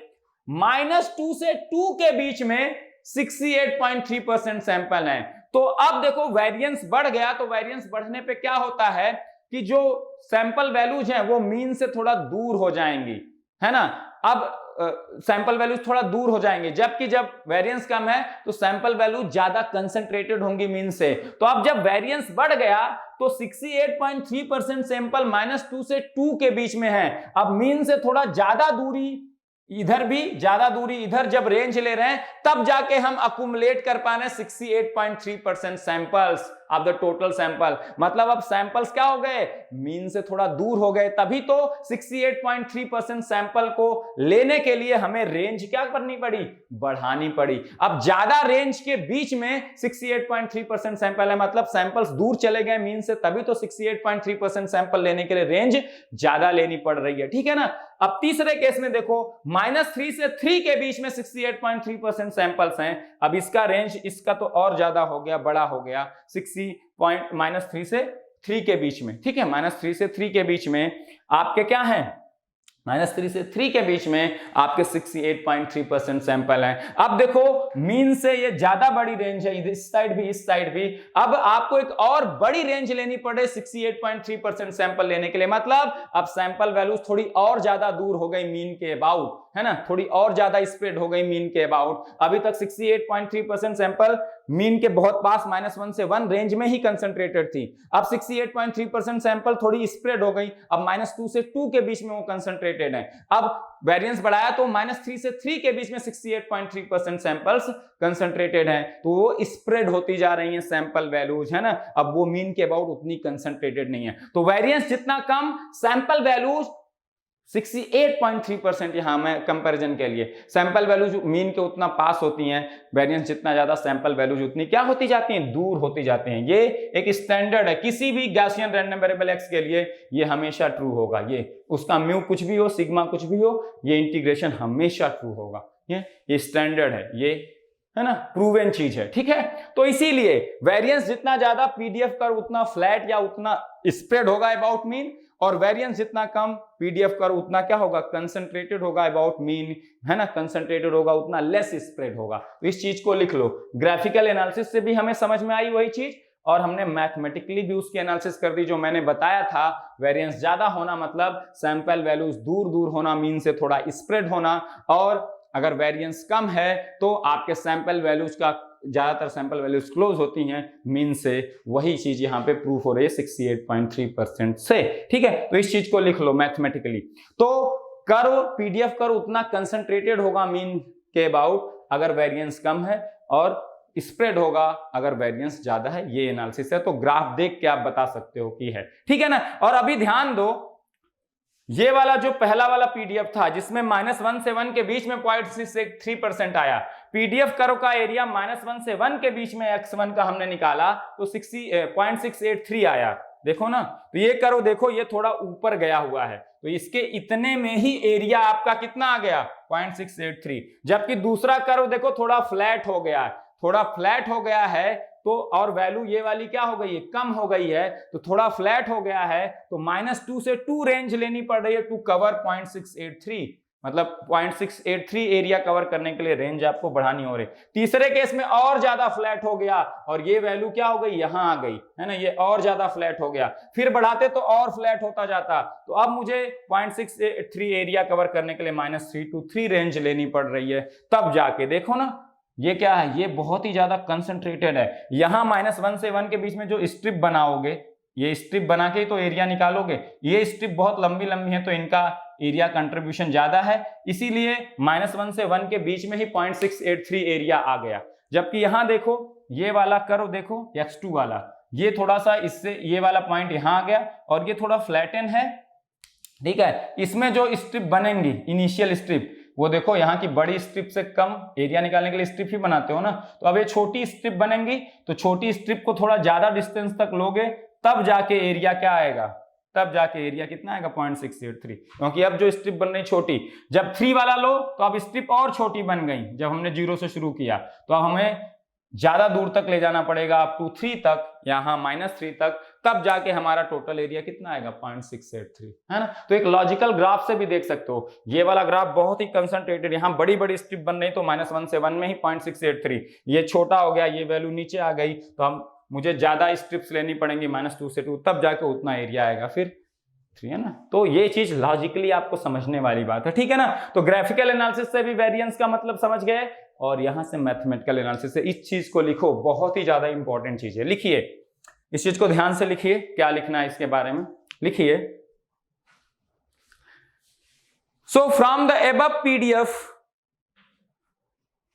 -2 से 2 के बीच में 68.3% सैंपल है। तो अब देखो वेरिएंस बढ़ गया, तो वेरिएंस बढ़ने पे क्या होता है कि जो सैंपल वैल्यूज हैं वो मीन से थोड़ा दूर हो जाएंगी, है ना। अब सैंपल वैल्यूज थोड़ा दूर हो जाएंगे, जबकि जब वेरिएंस कम है तो सैंपल वैल्यू ज्यादा कंसंट्रेटेड होंगी मीन से। तो अब जब वेरिएंस बढ़ गया तो 68.3% सैंपल -2 से 2 के बीच में है। अब मीन से थोड़ा ज्यादा दूरी इधर भी, ज्यादा दूरी इधर जब रेंज ले रहे हैं तब जाके हम अकुमुलेट कर पा रहे हैं 68.3% samples of the total sample. मतलब अब सैंपल्स क्या हो गए, मीन से थोड़ा दूर हो गए, तभी तो 68.3% सैंपल को लेने के लिए हमें रेंज क्या करनी पड़ी, बढ़ानी पड़ी। अब ज्यादा रेंज के बीच में 68.3% सैंपल है, मतलब सैंपल्स दूर चले गए मीन से, तभी तो 68.3% सैंपल लेने के लिए रेंज ज्यादा लेनी पड़ रही है, ठीक है ना। अब तीसरे केस में देखो -3 से 3 के बीच में 68.3% सैंपल्स हैं। अब इसका रेंज इसका तो और ज्यादा हो गया, बड़ा हो गया, -3 से 3 के बीच में, ठीक है। -3 से 3 के बीच में आपके क्या है, -3 से 3 के बीच में आपके 68.3% सैंपल हैं। अब देखो मीन से ये ज्यादा बड़ी रेंज है, इस साइड भी इस साइड भी। अब आपको एक और बड़ी रेंज लेनी पड़े 68.3% सैंपल लेने के लिए, मतलब अब सैंपल वैल्यूज थोड़ी और ज्यादा दूर हो गई मीन के अबाउट, है ना, थोड़ी और ज्यादा स्प्रेड हो गई मीन के अबाउट। अभी तक 68.3% सैंपल मीन के बहुत पास -1 से 1 रेंज में ही कंसंट्रेटेड थी। अब 68.3% सैंपल थोड़ी स्प्रेड हो गई, अब -2 से 2 के बीच में वो कंसंट्रेटेड है। अब वेरिएंस बढ़ाया तो -3 से 3 के बीच में 68.3% सैंपल्स कंसंट्रेटेड हैं, तो वो स्प्रेड होती जा रही हैं सैंपल वैल्यूज, है ना। अब वो मीन के अबाउट उतनी कंसंट्रेटेड नहीं है, तो वेरिएंस जितना कम सैंपल वैल्यूज 68.3% यहां मैं कंपैरिजन के लिए सैंपल वैल्यूज मीन के उतना पास होती हैं, वेरिएंस जितना ज्यादा सैंपल वैल्यूज उतनी क्या होती जाती हैं, दूर होती जाती हैं। ये एक स्टैंडर्ड है किसी भी गॉसियन रैंडम वेरिएबल एक्स के लिए, ये हमेशा ट्रू होगा। ये उसका म्यू कुछ भी हो, सिग्मा कुछ भी हो, ये इंटीग्रेशन हमेशा ट्रू होगा। ये स्टैंडर्ड है, ये है ना, प्रूवन चीज है, ठीक है। तो इसीलिए वेरिएंस जितना ज्यादा पीडीएफ कर्व उतना फ्लैट या उतना स्प्रेड होगा अबाउट मीन, और वेरिएंस जितना कम पीडीएफ कर्व उतना क्या होगा, कंसंट्रेटेड होगा अबाउट मीन, है ना, कंसंट्रेटेड होगा उतना लेस स्प्रेड होगा। तो इस चीज को लिख लो। ग्राफिकल एनालिसिस से भी हमें समझ में आई वही चीज, और हमने मैथमेटिकली भी उसकी एनालिसिस कर दी, जो मैंने बताया था। वेरिएंस ज्यादा होना मतलब सैंपल वैल्यूज दूर दूर होना, मीन से थोड़ा स्प्रेड होना, और अगर वेरिएंस कम है तो आपके सैंपल वैल्यूज का ज्यादातर सैंपल वैल्यूज क्लोज होती हैं मीन से। वही चीज यहाँ पे प्रूफ हो रही है 68.3% से, ठीक है। तो इस चीज को लिख लो मैथमेटिकली। तो कर्व पीडीएफ कर्व उतना कंसंट्रेटेड होगा मीन के अबाउट अगर वेरिएंस कम है, और स्प्रेड होगा अगर वेरिएंस ज्यादा है। ये एनालिसिस है, तो ग्राफ देख के आप बता सकते हो कि है, ठीक है ना। और अभी ध्यान दो, ये वाला जो पहला वाला पीडीएफ था जिसमें -1 से 1 के बीच में 0.63% आया, पीडीएफ कर्व का एरिया -1 से 1 के बीच में x1 का हमने निकाला तो 0.683 आया। देखो ना, तो ये कर्व देखो ये थोड़ा ऊपर गया हुआ है, तो इसके इतने में ही एरिया आपका कितना आ गया, 0.683। जबकि दूसरा कर्व देखो थोड़ा फ्लैट हो गया है, थोड़ा फ्लैट हो गया है, तो और वैल्यू ये वाली क्या हो गई है, कम हो गई है, तो थोड़ा फ्लैट हो गया है, तो -2 से 2 रेंज लेनी पड़ रही है टू कवर 0.683। मतलब 0.683 एरिया कवर करने के लिए रेंज आपको बढ़ानी हो रही। तीसरे केस में और ज्यादा फ्लैट हो गया, और ये वैल्यू क्या हो गई, यहां आ गई, है ना, ये और ज्यादा फ्लैट हो गया। फिर बढ़ाते तो और फ्लैट होता जाता, तो अब मुझे 0.683 एरिया कवर करने के लिए -3 to 3 रेंज लेनी पड़ रही है। तब जाके देखो ना, ये क्या है, ये बहुत ही ज्यादा कंसंट्रेटेड है। यहां -1 से 1 के बीच में जो स्ट्रिप बनाओगे, ये स्ट्रिप बना के तो एरिया निकालोगे, ये स्ट्रिप बहुत लंबी लंबी है तो इनका एरिया कंट्रीब्यूशन ज्यादा है, इसीलिए -1 से 1 के बीच में ही 0.683 एरिया आ गया। जबकि यहां देखो, ये वाला कर्व देखो x2 वाला, ये थोड़ा सा इससे ये वाला पॉइंट यहां आ गया, और ये थोड़ा फ्लैटन है, ठीक है। इसमें जो स्ट्रिप बनेंगी इनिशियल स्ट्रिप, वो देखो यहाँ की बड़ी स्ट्रिप से कम एरिया निकालने के लिए स्ट्रिप ही बनाते हो ना, तो अब ये छोटी स्ट्रिप बनेंगी, तो छोटी स्ट्रिप को थोड़ा ज्यादा डिस्टेंस तक लोगे तब जाके एरिया क्या आएगा, तब जाके एरिया कितना आएगा, 0.683। क्योंकि अब जो स्ट्रिप बन रही छोटी, जब 3 वाला लो तो अब स्ट्रिप और छोटी बन गई। जब हमने 0 से शुरू किया तो अब हमें ज्यादा दूर तक ले जाना पड़ेगा, अप टू 3 तक, यहाँ -3 तक, तब जाके हमारा टोटल एरिया कितना आएगा 0.683, है ना। तो एक लॉजिकल ग्राफ से भी देख सकते हो, ये वाला ग्राफ बहुत ही कंसंट्रेटेड, यहाँ बड़ी बड़ी स्ट्रिप बन रही तो -1 से 1 में ही 0.683, ये छोटा हो गया, ये वैल्यू नीचे आ गई, तो मुझे ज्यादा स्ट्रिप्स लेनी पड़ेंगी -2 से 2, तब जाके उतना एरिया आएगा फिर 3, है ना। तो ये चीज लॉजिकली आपको समझने वाली बात है, ठीक है ना। तो ग्राफिकल एनालिसिस से भी वेरिएंस का मतलब समझ गए, और यहां से मैथमेटिकल एनालिसिस से इस चीज को लिखो, बहुत ही ज्यादा इंपॉर्टेंट चीज है। लिखिए, इस चीज को ध्यान से लिखिए, क्या लिखना है इसके बारे में लिखिए। So from the above PDF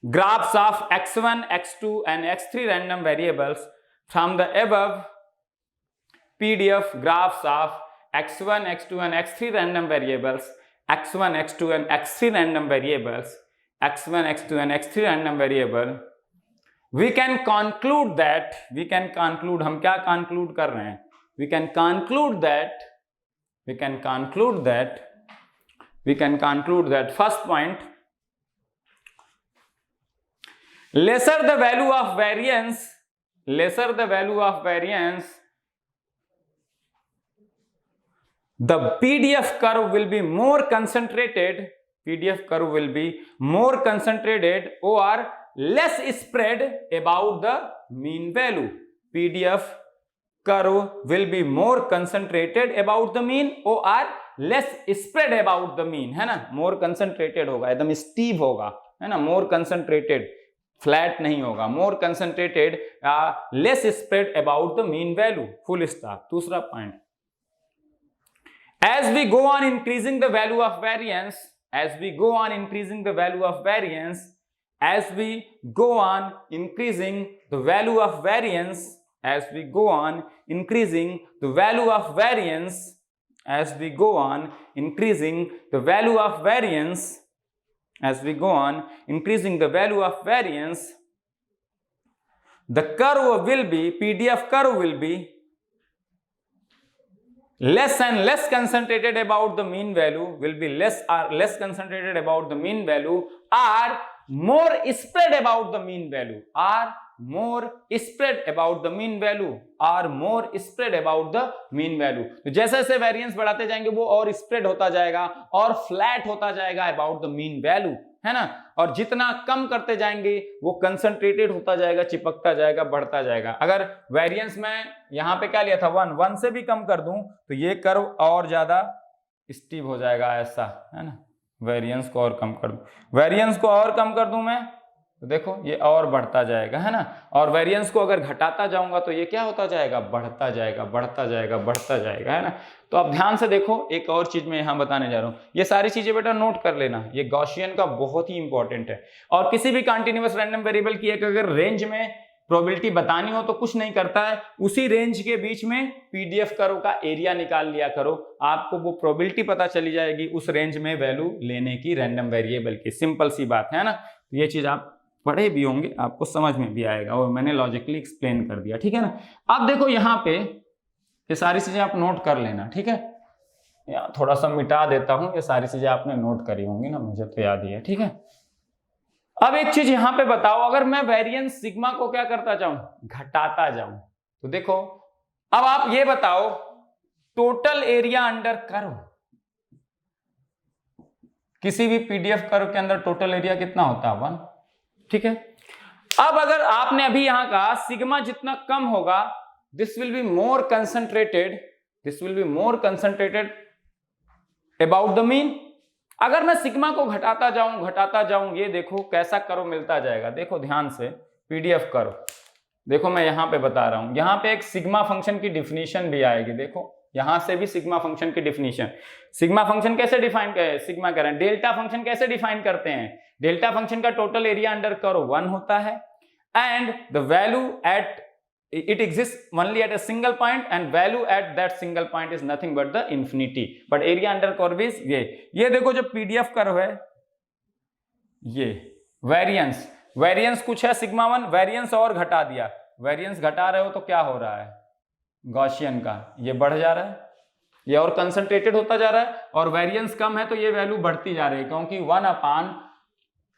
graphs of x1, x2 and x3 random variables, from the above PDF graphs of x1, x2 and x3 random variables, x1, x2 and x3 random variables, x1, x2 and x3 random variable, we can conclude that, हम क्या conclude कर रहे हैं, we can conclude that first point, lesser the value of variance, the PDF curve will be more concentrated, or less spread about the mean value. PDF curve will be more concentrated about the mean or less spread about the mean, है ना। more concentrated होगा, एकदम steep होगा, है ना, more concentrated, flat नहीं होगा, more concentrated, less spread about the mean value, full stop. दूसरा point, as we go on increasing the value of variance, as we go on increasing the value of variance, as we go on increasing the value of variance, as we go on increasing the value of variance, as we go on increasing the value of variance, as we go on increasing the value of variance, the curve will be, PDF curve will be less and less concentrated about the mean value, will be less concentrated about the mean value, or more spread about the mean value, or more spread about the mean value, or more spread about the mean value। तो जैसे जैसे variance बढ़ाते जाएंगे वो और spread होता जाएगा और फ्लैट होता जाएगा अबाउट द मीन वैल्यू, है ना। और जितना कम करते जाएंगे वो कंसंट्रेटेड होता जाएगा, चिपकता जाएगा, बढ़ता जाएगा। अगर वेरिएंस में यहाँ पे क्या लिया था 1 से भी कम कर दूं तो ये कर्व और ज्यादा स्टीप हो जाएगा, ऐसा, है ना। वेरिएंस को और कम कर दूं, वेरिएंस को और कम कर दूं मैं तो देखो ये और बढ़ता जाएगा, है ना। और वेरिएंस को अगर घटाता जाऊंगा तो ये क्या होता जाएगा, बढ़ता जाएगा, बढ़ता जाएगा, बढ़ता जाएगा, है ना। तो अब ध्यान से देखो, एक और चीज मैं यहां बताने जा रहा हूं, ये सारी चीजें बेटा नोट कर लेना, ये गॉसियन का बहुत ही इंपॉर्टेंट है। और किसी भी कंटीन्यूअस रैंडम वेरिएबल की एक अगर रेंज में प्रोबेबिलिटी बतानी हो तो कुछ नहीं करता है, उसी रेंज के बीच में पीडीएफ कर्व का एरिया निकाल लिया करो, आपको वो प्रोबेबिलिटी पता चली जाएगी उस रेंज में वैल्यू लेने की रैंडम वेरिएबल की। सिंपल सी बात है ना। ये चीज आप पढ़े भी होंगे, आपको समझ में भी आएगा, और मैंने लॉजिकली एक्सप्लेन कर दिया, ठीक है ना। अब देखो यहाँ पे ये सारी चीजें आप नोट कर लेना, ठीक है। यहाँ थोड़ा सा मिटा देता हूं, ये सारी चीजें आपने नोट करी होंगी ना, मुझे तो याद ही है, ठीक है। अब एक चीज यहाँ पे बताओ, अगर मैं वेरिएंस सिग्मा को क्या करता जाऊं, घटाता जाऊं, तो देखो अब आप ये बताओ, टोटल एरिया अंडर कर्व, किसी भी पीडीएफ कर्व के अंदर टोटल एरिया कितना होता है 1, ठीक है। अब अगर आपने अभी यहां कहा सिग्मा जितना कम होगा, this will be more concentrated, this will be more concentrated about the mean. अगर मैं सिग्मा को घटाता जाऊं, ये देखो कैसा कर्व मिलता जाएगा, देखो ध्यान से, पीडीएफ कर्व देखो, मैं यहां पे बता रहा हूं, यहां पे एक सिग्मा फंक्शन की डिफिनीशन भी आएगी, देखो यहां से भी सिग्मा फंक्शन की डिफिनीशन। सिग्मा फंक्शन कैसे डिफाइन करें, सिग्मा कह रहे हैं, डेल्टा फंक्शन कैसे डिफाइन करते हैं, डेल्टा फंक्शन का टोटल एरिया अंडर कर्व 1 होता है, and the value at it exists only at a single point and value at that single point is nothing but the infinity, but area under curve is ये देखो जो PDF curve है, ये variance कुछ है sigma 1, variance और घटा दिया, वेरिएंस घटा रहे हो तो क्या हो रहा है, गॉसियन का ये बढ़ जा रहा है, ये और कंसंट्रेटेड होता जा रहा है, और वेरिएंस कम है तो ये वैल्यू बढ़ती जा रही है, क्योंकि 1 अपान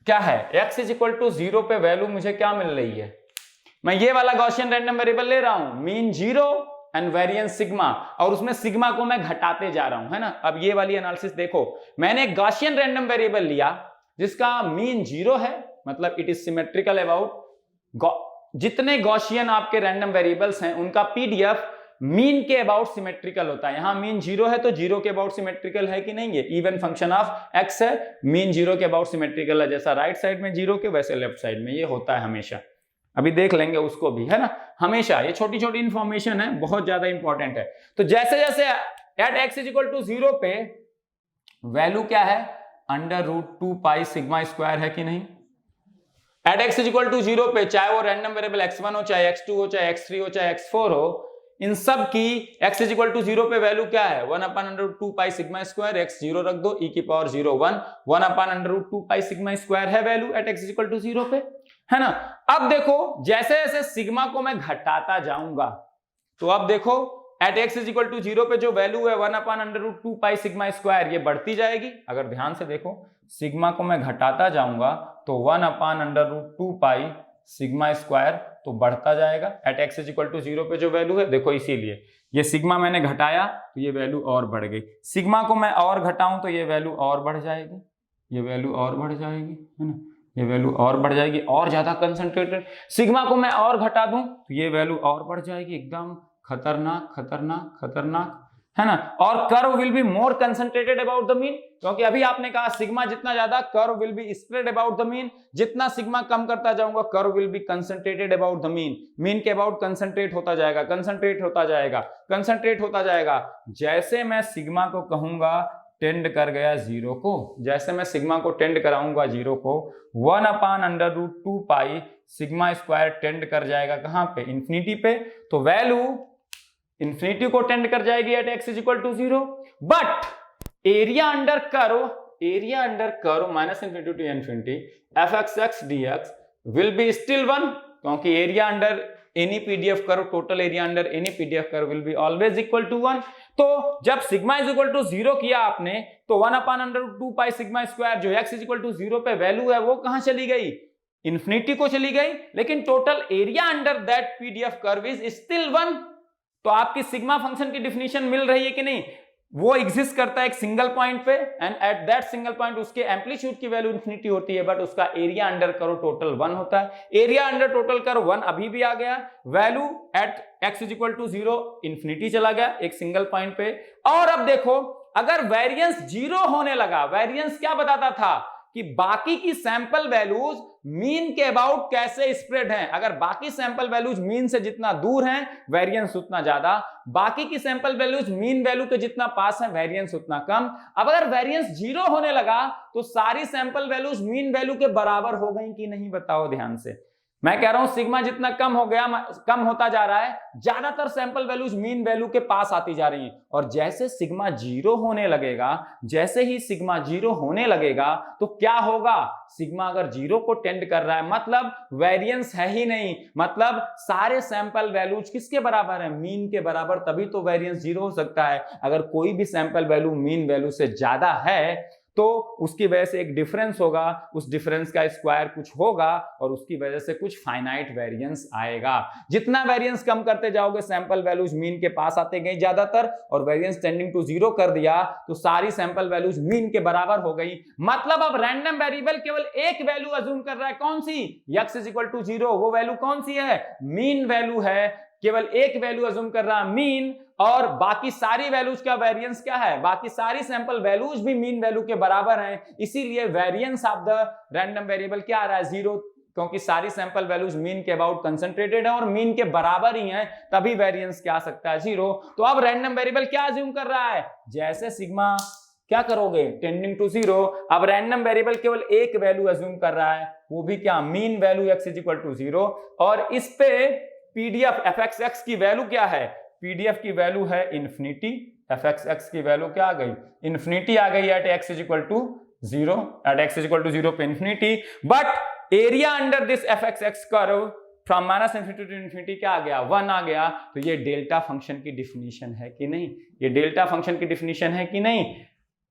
क्या है, x इज इक्वल टू 0 पे वैल्यू मुझे क्या मिल रही है, मैं ये वाला गॉसियन रैंडम वेरिएबल ले रहा हूं, मीन 0 एंड वेरिएंस सिग्मा, और उसमें सिग्मा को मैं घटाते जा रहा हूं, है ना। अब ये वाली एनालिसिस देखो, मैंने गॉसियन रैंडम वेरिएबल लिया जिसका मीन 0 है, मतलब इट इज सिमेट्रिकल अबाउट, जितने गॉसियन आपके रैंडम वेरिएबल्स हैं उनका पीडीएफ मीन के अबाउट सिमेट्रिकल होता है। यहां मीन 0 है तो 0 के अबाउट सिमेट्रिकल है कि नहीं, ये इवन फंक्शन ऑफ x है, मीन 0 के अबाउट सिमेट्रिकल है, जैसा राइट साइड में 0 के वैसे लेफ्ट साइड में, ये होता है हमेशा। अभी देख लेंगे उसको भी, है ना। हमेशा ये छोटी छोटी इंफॉर्मेशन है, बहुत ज्यादा इंपॉर्टेंट है। तो जैसे जैसे at x is equal to 0 पे वैल्यू क्या है, √2 पाई सिग्मा स्क्वायर है कि नहीं। At x is equal to 0 पे चाहे वो रैंडम वेरिएबल x1 हो, चाहे x2 हो, चाहे x3 हो, चाहे x4 हो, इन सब की x इज इक्वल टू 0 पे वैल्यू क्या है, 1/√2 पाई सिग्मा स्क्वायर, x 0 रख दो, e की पावर 0 1, 1/√2 पाई सिग्मा स्क्वायर है value at x is equal to 0 पे, है ना। अब देखो जैसे जैसे सिग्मा को मैं घटाता जाऊंगा, तो अब देखो at x is equal to 0 पे जो वैल्यू है 1/√2 पाई सिग्मा स्क्वायर, ये बढ़ती जाएगी। अगर ध्यान से देखो, सिग्मा को मैं घटाता जाऊंगा तो 1/√2 पाई सिग्मा स्क्वायर तो बढ़ता जाएगा। At x is equal to 0 पे जो वैल्यू है, देखो इसीलिए ये सिग्मा मैंने घटाया तो ये वैल्यू और बढ़ गई, सिग्मा को मैं और घटाऊं तो ये वैल्यू और बढ़ जाएगी, ये वैल्यू और बढ़ जाएगी, है ना, ये वैल्यू और बढ़ जाएगी, और ज्यादा कंसंट्रेटेड। सिग्मा को मैं और घटा दूं तो ये वैल्यू और बढ़ जाएगी, एकदम खतरनाक खतरनाक खतरनाक, है ना। और curve will be more concentrated about the mean, क्योंकि अभी आपने कहा सिग्मा जितना ज्यादा curve will be spread about the mean, जितना सिग्मा कम करता जाऊंगा curve will B concentrated about the mean, mean के अबाउट कंसंट्रेट होता जाएगा, कंसंट्रेट होता जाएगा, कंसंट्रेट होता जाएगा। जैसे मैं सिग्मा को कहूंगा टेंड कर गया 0 को, जैसे मैं सिग्मा को टेंड कराऊंगा 0 को, 1/√2 पाई सिग्मा स्क्वायर टेंड कर जाएगा कहां पे, इंफिनिटी पे, तो वैल्यू इंफिनिटी को टेंड कर जाएगी at x is equal to 0। But area under curve minus infinity to infinity f(x) dx will be still 1, क्योंकि area under any PDF curve, total area under any PDF curve will be always equal to 1। तो जब sigma is equal to 0 किया आपने तो 1/√2 pi sigma square जो x is equal to 0 पे value है वो कहां चली गई, इंफिनिटी को चली गई, लेकिन total area under that PDF curve is still 1। तो आपकी सिग्मा फंक्शन की डिफिनीशन मिल रही है कि नहीं, वो एग्जिस्ट करता है एक सिंगल पॉइंट पे, and at that single point उसके एम्पलीट्यूड की वैल्यू इंफिनिटी होती है, बट उसका एरिया अंडर कर्व टोटल 1 होता है। एरिया अंडर टोटल कर्व 1 अभी भी आ गया, value at x is equal to 0 infinity चला गया एक सिंगल पॉइंट पे। और अब देखो अगर वेरिएंस 0 होने लगा, वेरिएंस क्या बताता था कि बाकी की सैंपल वैल्यूज मीन के अबाउट कैसे स्प्रेड हैं। अगर बाकी सैंपल वैल्यूज मीन से जितना दूर हैं वेरिएंस उतना ज्यादा, बाकी की सैंपल वैल्यूज मीन वैल्यू के जितना पास है वेरिएंस उतना कम। अब अगर वेरिएंस 0 होने लगा तो सारी सैंपल वैल्यूज मीन वैल्यू के बराबर हो गई कि नहीं, बताओ ध्यान से। मैं कह रहा हूं सिग्मा जितना कम हो गया, कम होता जा रहा है, ज्यादातर सैंपल वैल्यूज मीन वैल्यू के पास आती जा रही हैं। और जैसे सिग्मा 0 होने लगेगा, जैसे ही सिग्मा 0 होने लगेगा तो क्या होगा, सिग्मा अगर 0 को टेंड कर रहा है मतलब वेरिएंस है ही नहीं, मतलब सारे सैंपल वैल्यूज किसके बराबर है, मीन के बराबर, तभी तो वेरिएंस 0 हो सकता है। अगर कोई भी सैंपल वैल्यू मीन वैल्यू से ज्यादा है तो उसकी वजह से एक डिफरेंस होगा, उस डिफरेंस का स्क्वायर कुछ होगा और उसकी वजह से कुछ फाइनाइट वेरिएंस आएगा। जितना वेरिएंस कम करते जाओगे सैंपल वैल्यूज मीन के पास आते गए ज्यादातर, और वेरिएंस टेंडिंग टू 0 कर दिया तो सारी सैंपल वैल्यूज मीन के बराबर हो गई। मतलब अब रैंडम वेरिएबल केवल एक वैल्यू अज्यूम कर रहा है, कौन सी, x इज इक्वल टू 0, वो वैल्यू कौन सी है, मीन वैल्यू है, केवल एक वैल्यू अज्यूम कर रहा है मीन, और बाकी सारी वैल्यूज का वेरिएंस क्या है, बाकी सारी सैंपल वैल्यूज भी मीन वैल्यू के बराबर हैं, इसीलिए variance of the random variable क्या आ रहा है, 0, क्योंकि सारी सैंपल वैल्यूज मीन के अबाउट कंसंट्रेटेड है और मीन के बराबर ही हैं, तभी वेरिएंस क्या आ सकता है, 0। तो अब रैंडम वेरिएबल क्या अज्यूम कर रहा है, जैसे सिग्मा क्या करोगे, टेंडिंग टू 0, अब रैंडम वेरिएबल केवल एक वैल्यू अज्यूम कर रहा है, वो भी क्या, mean value x is equal to 0, और इस पे पीडीएफ f(x) की वैल्यू क्या है, पीडीएफ की वैल्यू है इंफिनिटी, f(x) की वैल्यू क्या आ गई, इंफिनिटी आ गई at x is equal to 0, at x is equal to 0 पे infinity. But area under this f(x) curve from minus infinity to infinity क्या आ गया, 1 आ गया। तो ये डेल्टा फंक्शन की डिफिनीशन है कि नहीं, ये डेल्टा फंक्शन की डिफिनीशन है कि नहीं।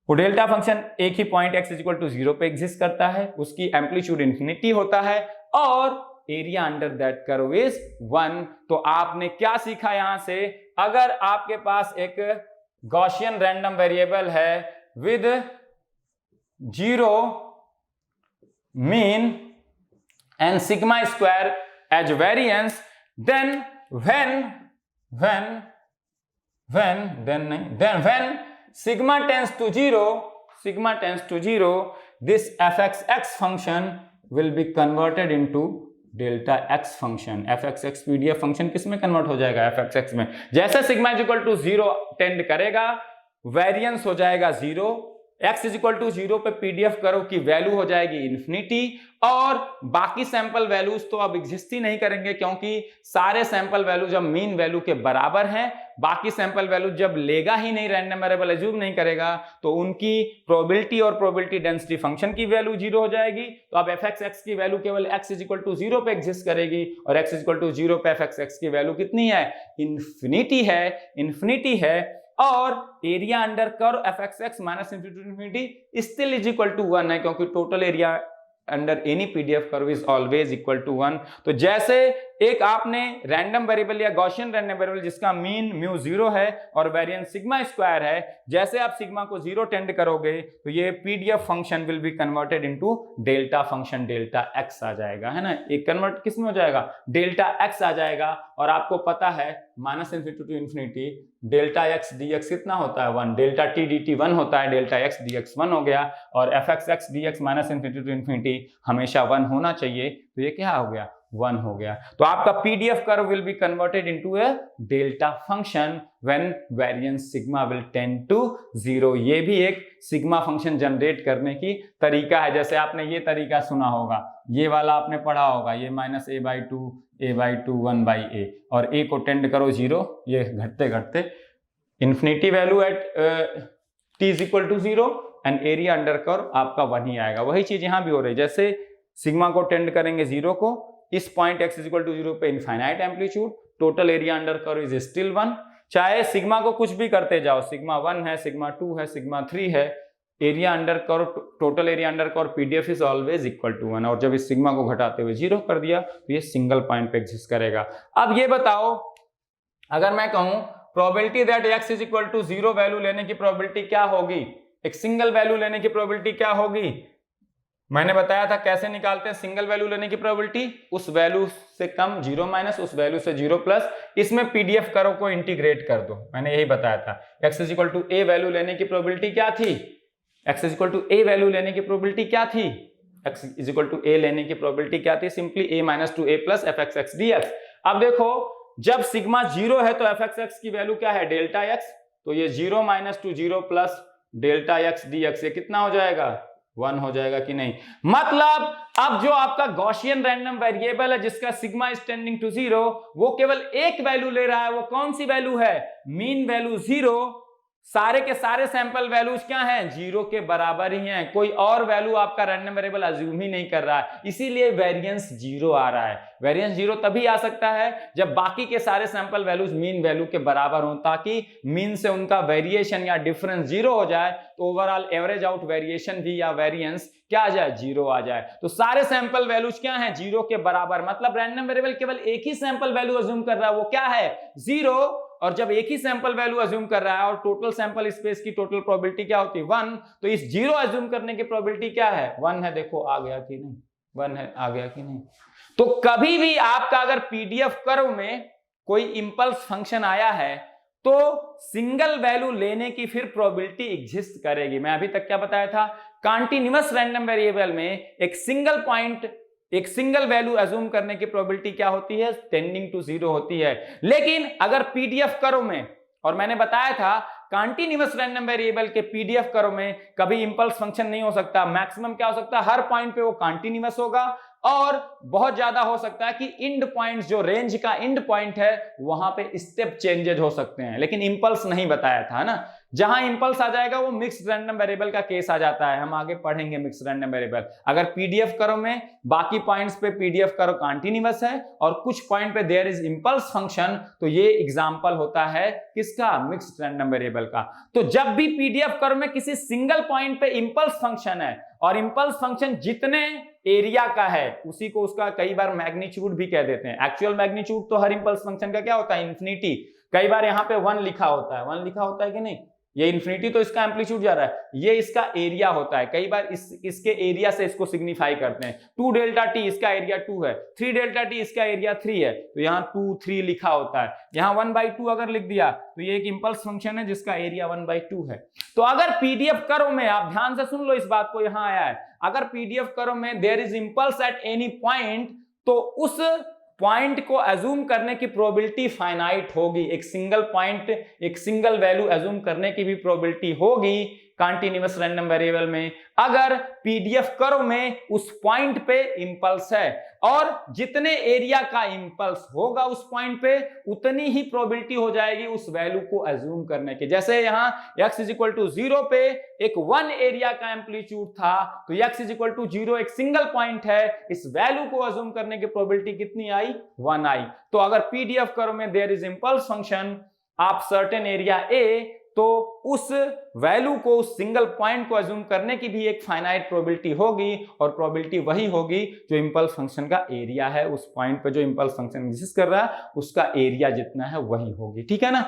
वो डेल्टा फंक्शन एक ही point x is equal to 0 पे एग्जिस्ट करता है, उसकी एम्पलीट्यूड इंफिनिटी होता है, और area under that curve is 1। तो आपने क्या सीखा यहां से, अगर आपके पास एक गॉसियन रैंडम वेरिएबल है with 0 mean and sigma square as variance, then when sigma tends to 0, this fxx function will be converted into delta x function. fxx pdf function किस में कन्वर्ट हो जाएगा, fxx में। जैसे sigma is equal to 0 tend करेगा, variance हो जाएगा 0, x is equal to 0 पे पीडीएफ करो की वैल्यू हो जाएगी इन्फिनिटी, और बाकी सैंपल वैल्यूज तो अब एग्जिस्ट ही नहीं करेंगे, क्योंकि सारे सैंपल वैल्यू जब मीन वैल्यू के बराबर हैं, बाकी सैंपल वैल्यू जब लेगा ही नहीं, रैंडम वेरिएबल एज्यूम नहीं करेगा, तो उनकी प्रोबेबिलिटी और प्रोबेबिलिटी डेंसिटी फंक्शन की वैल्यू 0 हो जाएगी। तो अब fxx की वैल्यू केवल x इज इक्वल टू 0 पे एग्जिस्ट करेगी, और x इज इक्वल टू 0 पे fxx की वैल्यू कितनी है, इन्फिनिटी है। और area under curve fxx minus infinity still is equal to 1 है, क्योंकि total area under any PDF curve is always equal to 1। तो जैसे एक आपने रैंडम वेरिएबल या गॉसियन रैंडम वेरिएबल जिसका मीन म्यू 0 है और वेरिएंस सिग्मा स्क्वायर है, जैसे आप सिग्मा को 0 टेंड करोगे तो ये PDF function will be converted into delta function, delta x आ जाएगा, है ना। एक कन्वर्ट किस में हो जाएगा, डेल्टा एक्स आ जाएगा। और आपको पता है minus infinity to infinity delta x dx कितना होता है 1, डेल्टा टी डी टी 1 होता है, डेल्टा एक्स डीएक्स 1 हो गया, और f x x dx minus infinity to infinity हमेशा 1 होना चाहिए, तो ये क्या हो गया, 1 हो गया। तो आपका PDF curve will be converted into a delta function when variance sigma will tend to 0। ये भी एक सिग्मा फंक्शन जनरेट करने की तरीका है। जैसे आपने ये तरीका सुना होगा, ये वाला आपने पढ़ा होगा, ये माइनस a/2 1/a, और a को टेंड करो 0, ये घटते घटते infinity value at t is equal to 0 and area under curve आपका 1 ही आएगा। वही चीज यहां भी हो रही है, जैसे सिग्मा को टेंड करेंगे 0 को, इस point x is equal to 0 पे infinite amplitude, total area under curve is still 1। चाहे सिग्मा को कुछ भी करते जाओ, सिग्मा 1 है, सिग्मा 2 है, सिग्मा 3 है, area under curve, total area under curve PDF is always equal to 1। और जब इस सिग्मा को घटाते हुए 0 कर दिया तो ये सिंगल पॉइंट पे एग्जिस्ट करेगा। अब ये बताओ, अगर मैं कहूं probability that x is equal to 0 value लेने की प्रोबेबिलिटी क्या होगी, एक सिंगल वैल्यू लेने की प्रोबेबिलिटी क्या होगी, मैंने बताया था कैसे निकालते हैं सिंगल वैल्यू लेने की प्रोबेबिलिटी, उस वैल्यू से कम 0 माइनस, उस वैल्यू से 0 प्लस, इसमें पीडीएफ कर्व को इंटीग्रेट कर दो। मैंने यही बताया था। x is equal to a value लेने की प्रोबेबिलिटी क्या थी, x is equal to a value लेने की प्रोबेबिलिटी क्या थी, x is equal to a लेने की प्रोबेबिलिटी क्या थी, simply a minus to a plus fxx dx। अब देखो, जब सिग्मा 0 है तो fxx की वैल्यू क्या है, डेल्टा x, तो ये 0 minus two 0 plus delta x dx, ये कितना हो जाएगा, 1 हो जाएगा कि नहीं। मतलब अब जो आपका गॉसियन रैंडम वेरिएबल है जिसका सिग्मा इज टेंडिंग टू 0, वो केवल एक वैल्यू ले रहा है। वो कौन सी वैल्यू है, मीन वैल्यू 0, सारे के सारे सैंपल वैल्यूज क्या हैं, 0 के बराबर ही हैं, कोई और वैल्यू आपका रैंडम वेरिएबल अज्यूम ही नहीं कर रहा है, इसीलिए वेरिएंस 0 आ रहा है। वेरिएंस 0 तभी आ सकता है जब बाकी के सारे सैंपल वैल्यूज मीन वैल्यू के बराबर हों, ताकि मीन से उनका वेरिएशन या डिफरेंस 0 हो जाए, तो ओवरऑल एवरेज आउट वेरिएशन भी या वेरिएंस क्या आ जाए, 0 आ जाए। तो सारे सैंपल वैल्यूज क्या हैं, 0 के बराबर, मतलब रैंडम वेरिएबल केवल एक ही सैंपल वैल्यू अज्यूम कर रहा है, वो क्या है, 0। और जब एक ही सैंपल वैल्यू अज्यूम कर रहा है और टोटल सैंपल स्पेस की टोटल प्रोबेबिलिटी क्या होती है, 1, तो इस 0 अज्यूम करने की प्रोबेबिलिटी क्या है, 1 है। देखो आ गया कि नहीं, 1 है, आ गया कि नहीं। तो कभी भी आपका अगर पीडीएफ कर्व में कोई इंपल्स फंक्शन आया है तो सिंगल वैल्यू लेने की फिर प्रोबेबिलिटी एग्जिस्ट करेगी। मैं अभी तक क्या बताया था, कॉन्टिन्यूअस रैंडम वेरिएबल में एक सिंगल पॉइंट, एक सिंगल वैल्यू अज्यूम करने की प्रोबेबिलिटी क्या होती है, टेंडिंग टू 0 होती है। लेकिन अगर पीडीएफ कर्व में, और मैंने बताया था कॉन्टिन्यूअस रैंडम वेरिएबल के पीडीएफ कर्व में कभी इंपल्स फंक्शन नहीं हो सकता। मैक्सिमम क्या हो सकता है, हर पॉइंट पे वो कॉन्टिन्यूअस होगा, और बहुत ज्यादा हो सकता है कि इंड पॉइंट्स, जो रेंज का इंड पॉइंट है, वहां पे स्टेप चेंजेज हो सकते हैं, लेकिन इंपल्स नहीं बताया था ना। जहां इंपल्स आ जाएगा वो मिक्स्ड रैंडम वेरिएबल का केस आ जाता है, हम आगे पढ़ेंगे मिक्स्ड रैंडम वेरिएबल। अगर पीडीएफ कर्व में बाकी पॉइंट्स पे पीडीएफ कर्व कंटीन्यूअस है और कुछ पॉइंट पे देयर इज इंपल्स फंक्शन, तो ये एग्जांपल होता है किसका, मिक्स्ड रैंडम वेरिएबल का। तो जब भी पीडीएफ कर्व में किसी सिंगल पॉइंट पे इंपल्स फंक्शन है और इंपल्स फंक्शन जितने एरिया का है उसी को उसका कई बार मैग्नीट्यूड भी कह देते हैं। एक्चुअल मैग्नीट्यूड तो हर इंपल्स फंक्शन का क्या होता है, इंफिनिटी। कई बार यहाँ पे 1 लिखा होता है, 1 लिखा होता है कि नहीं, ये इंफिनिटी तो इसका एम्पलीट्यूड जा रहा है, ये इसका एरिया होता है। कई बार इसके एरिया से इसको सिग्निफाई करते हैं। 2 डेल्टा टी इसका एरिया 2 है, 3 डेल्टा टी इसका एरिया 3 है, तो यहाँ 2 3 लिखा होता है। यहाँ 1/2 अगर लिख दिया तो ये एक इंपल्स फंक्शन है जिसका एरिया 1/2 है। तो अगर पीडीएफ कर्व में, आप ध्यान से सुन लो इस बात को, यहां आया है, अगर पीडीएफ कर्व में there is impulse at any point, तो उस पॉइंट को अज्यूम करने की प्रोबेबिलिटी फाइनाइट होगी। एक सिंगल पॉइंट, एक सिंगल वैल्यू अज्यूम करने की भी प्रोबेबिलिटी होगी कंटीन्यूअस रैंडम वेरिएबल में, अगर पीडीएफ कर्व में उस पॉइंट पे इंपल्स है। और जितने एरिया का इंपल्स होगा उस पॉइंट पे उतनी ही प्रोबेबिलिटी हो जाएगी उस वैल्यू को अज्यूम करने की। जैसे यहां x = 0 पे एक 1 एरिया का एम्पलीट्यूड था, तो x = 0 एक सिंगल पॉइंट है, इस वैल्यू को अज्यूम करने की प्रोबेबिलिटी कितनी आई, 1 आई। तो अगर पीडीएफ कर्व में देयर इज इंपल्स फंक्शन आप सर्टेन एरिया A, तो उस वैल्यू को, उस सिंगल पॉइंट को अज्यूम करने की भी एक फाइनाइट प्रोबेबिलिटी होगी, और प्रोबेबिलिटी वही होगी जो इंपल्स फंक्शन का एरिया है। उस पॉइंट पे जो इंपल्स फंक्शन एग्जिस्ट कर रहा है उसका एरिया जितना है वही होगी, ठीक है ना।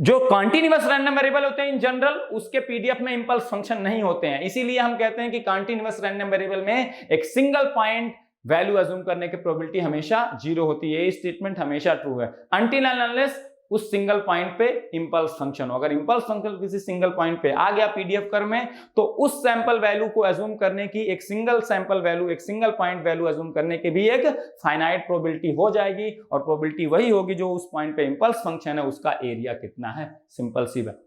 जो कॉन्टिन्यूअस रैंडम वेरिएबल होते हैं इन जनरल, उसके पीडीएफ में इंपल्स फंक्शन नहीं होते हैं, इसीलिए हम कहते हैं कि कॉन्टिन्यूअस रैंडम वेरिएबल में एक सिंगल पॉइंट वैल्यू अज्यूम करने की प्रोबेबिलिटी हमेशा 0 होती है। ये स्टेटमेंट हमेशा ट्रू है अनटिल एंड अनलेस उस सिंगल पॉइंट पे इंपल्स फंक्शन हो। अगर इंपल्स फंक्शन किसी सिंगल पॉइंट पे आ गया पीडीएफ कर्व में, तो उस सैंपल वैल्यू को अज्यूम करने की, एक सिंगल सैंपल वैल्यू, एक सिंगल पॉइंट वैल्यू अज्यूम करने की भी एक फाइनाइट प्रोबेबिलिटी हो जाएगी, और प्रोबेबिलिटी वही होगी जो उस पॉइंट पे इंपल्स फंक्शन है उसका एरिया कितना है। सिंपल सी बात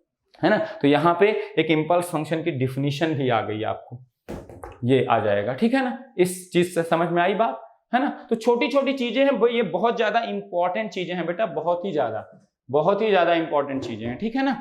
है ना। तो यहाँ पे एक इंपल्स फंक्शन की डिफिनीशन भी आ गई आपको, ये आ जाएगा, ठीक है ना। इस चीज से समझ में आई बात, है ना। तो छोटी छोटी चीजें हैं, ये बहुत ज्यादा इंपॉर्टेंट चीजें हैं बेटा, बहुत ही ज्यादा इंपॉर्टेंट चीजें हैं, ठीक है ना।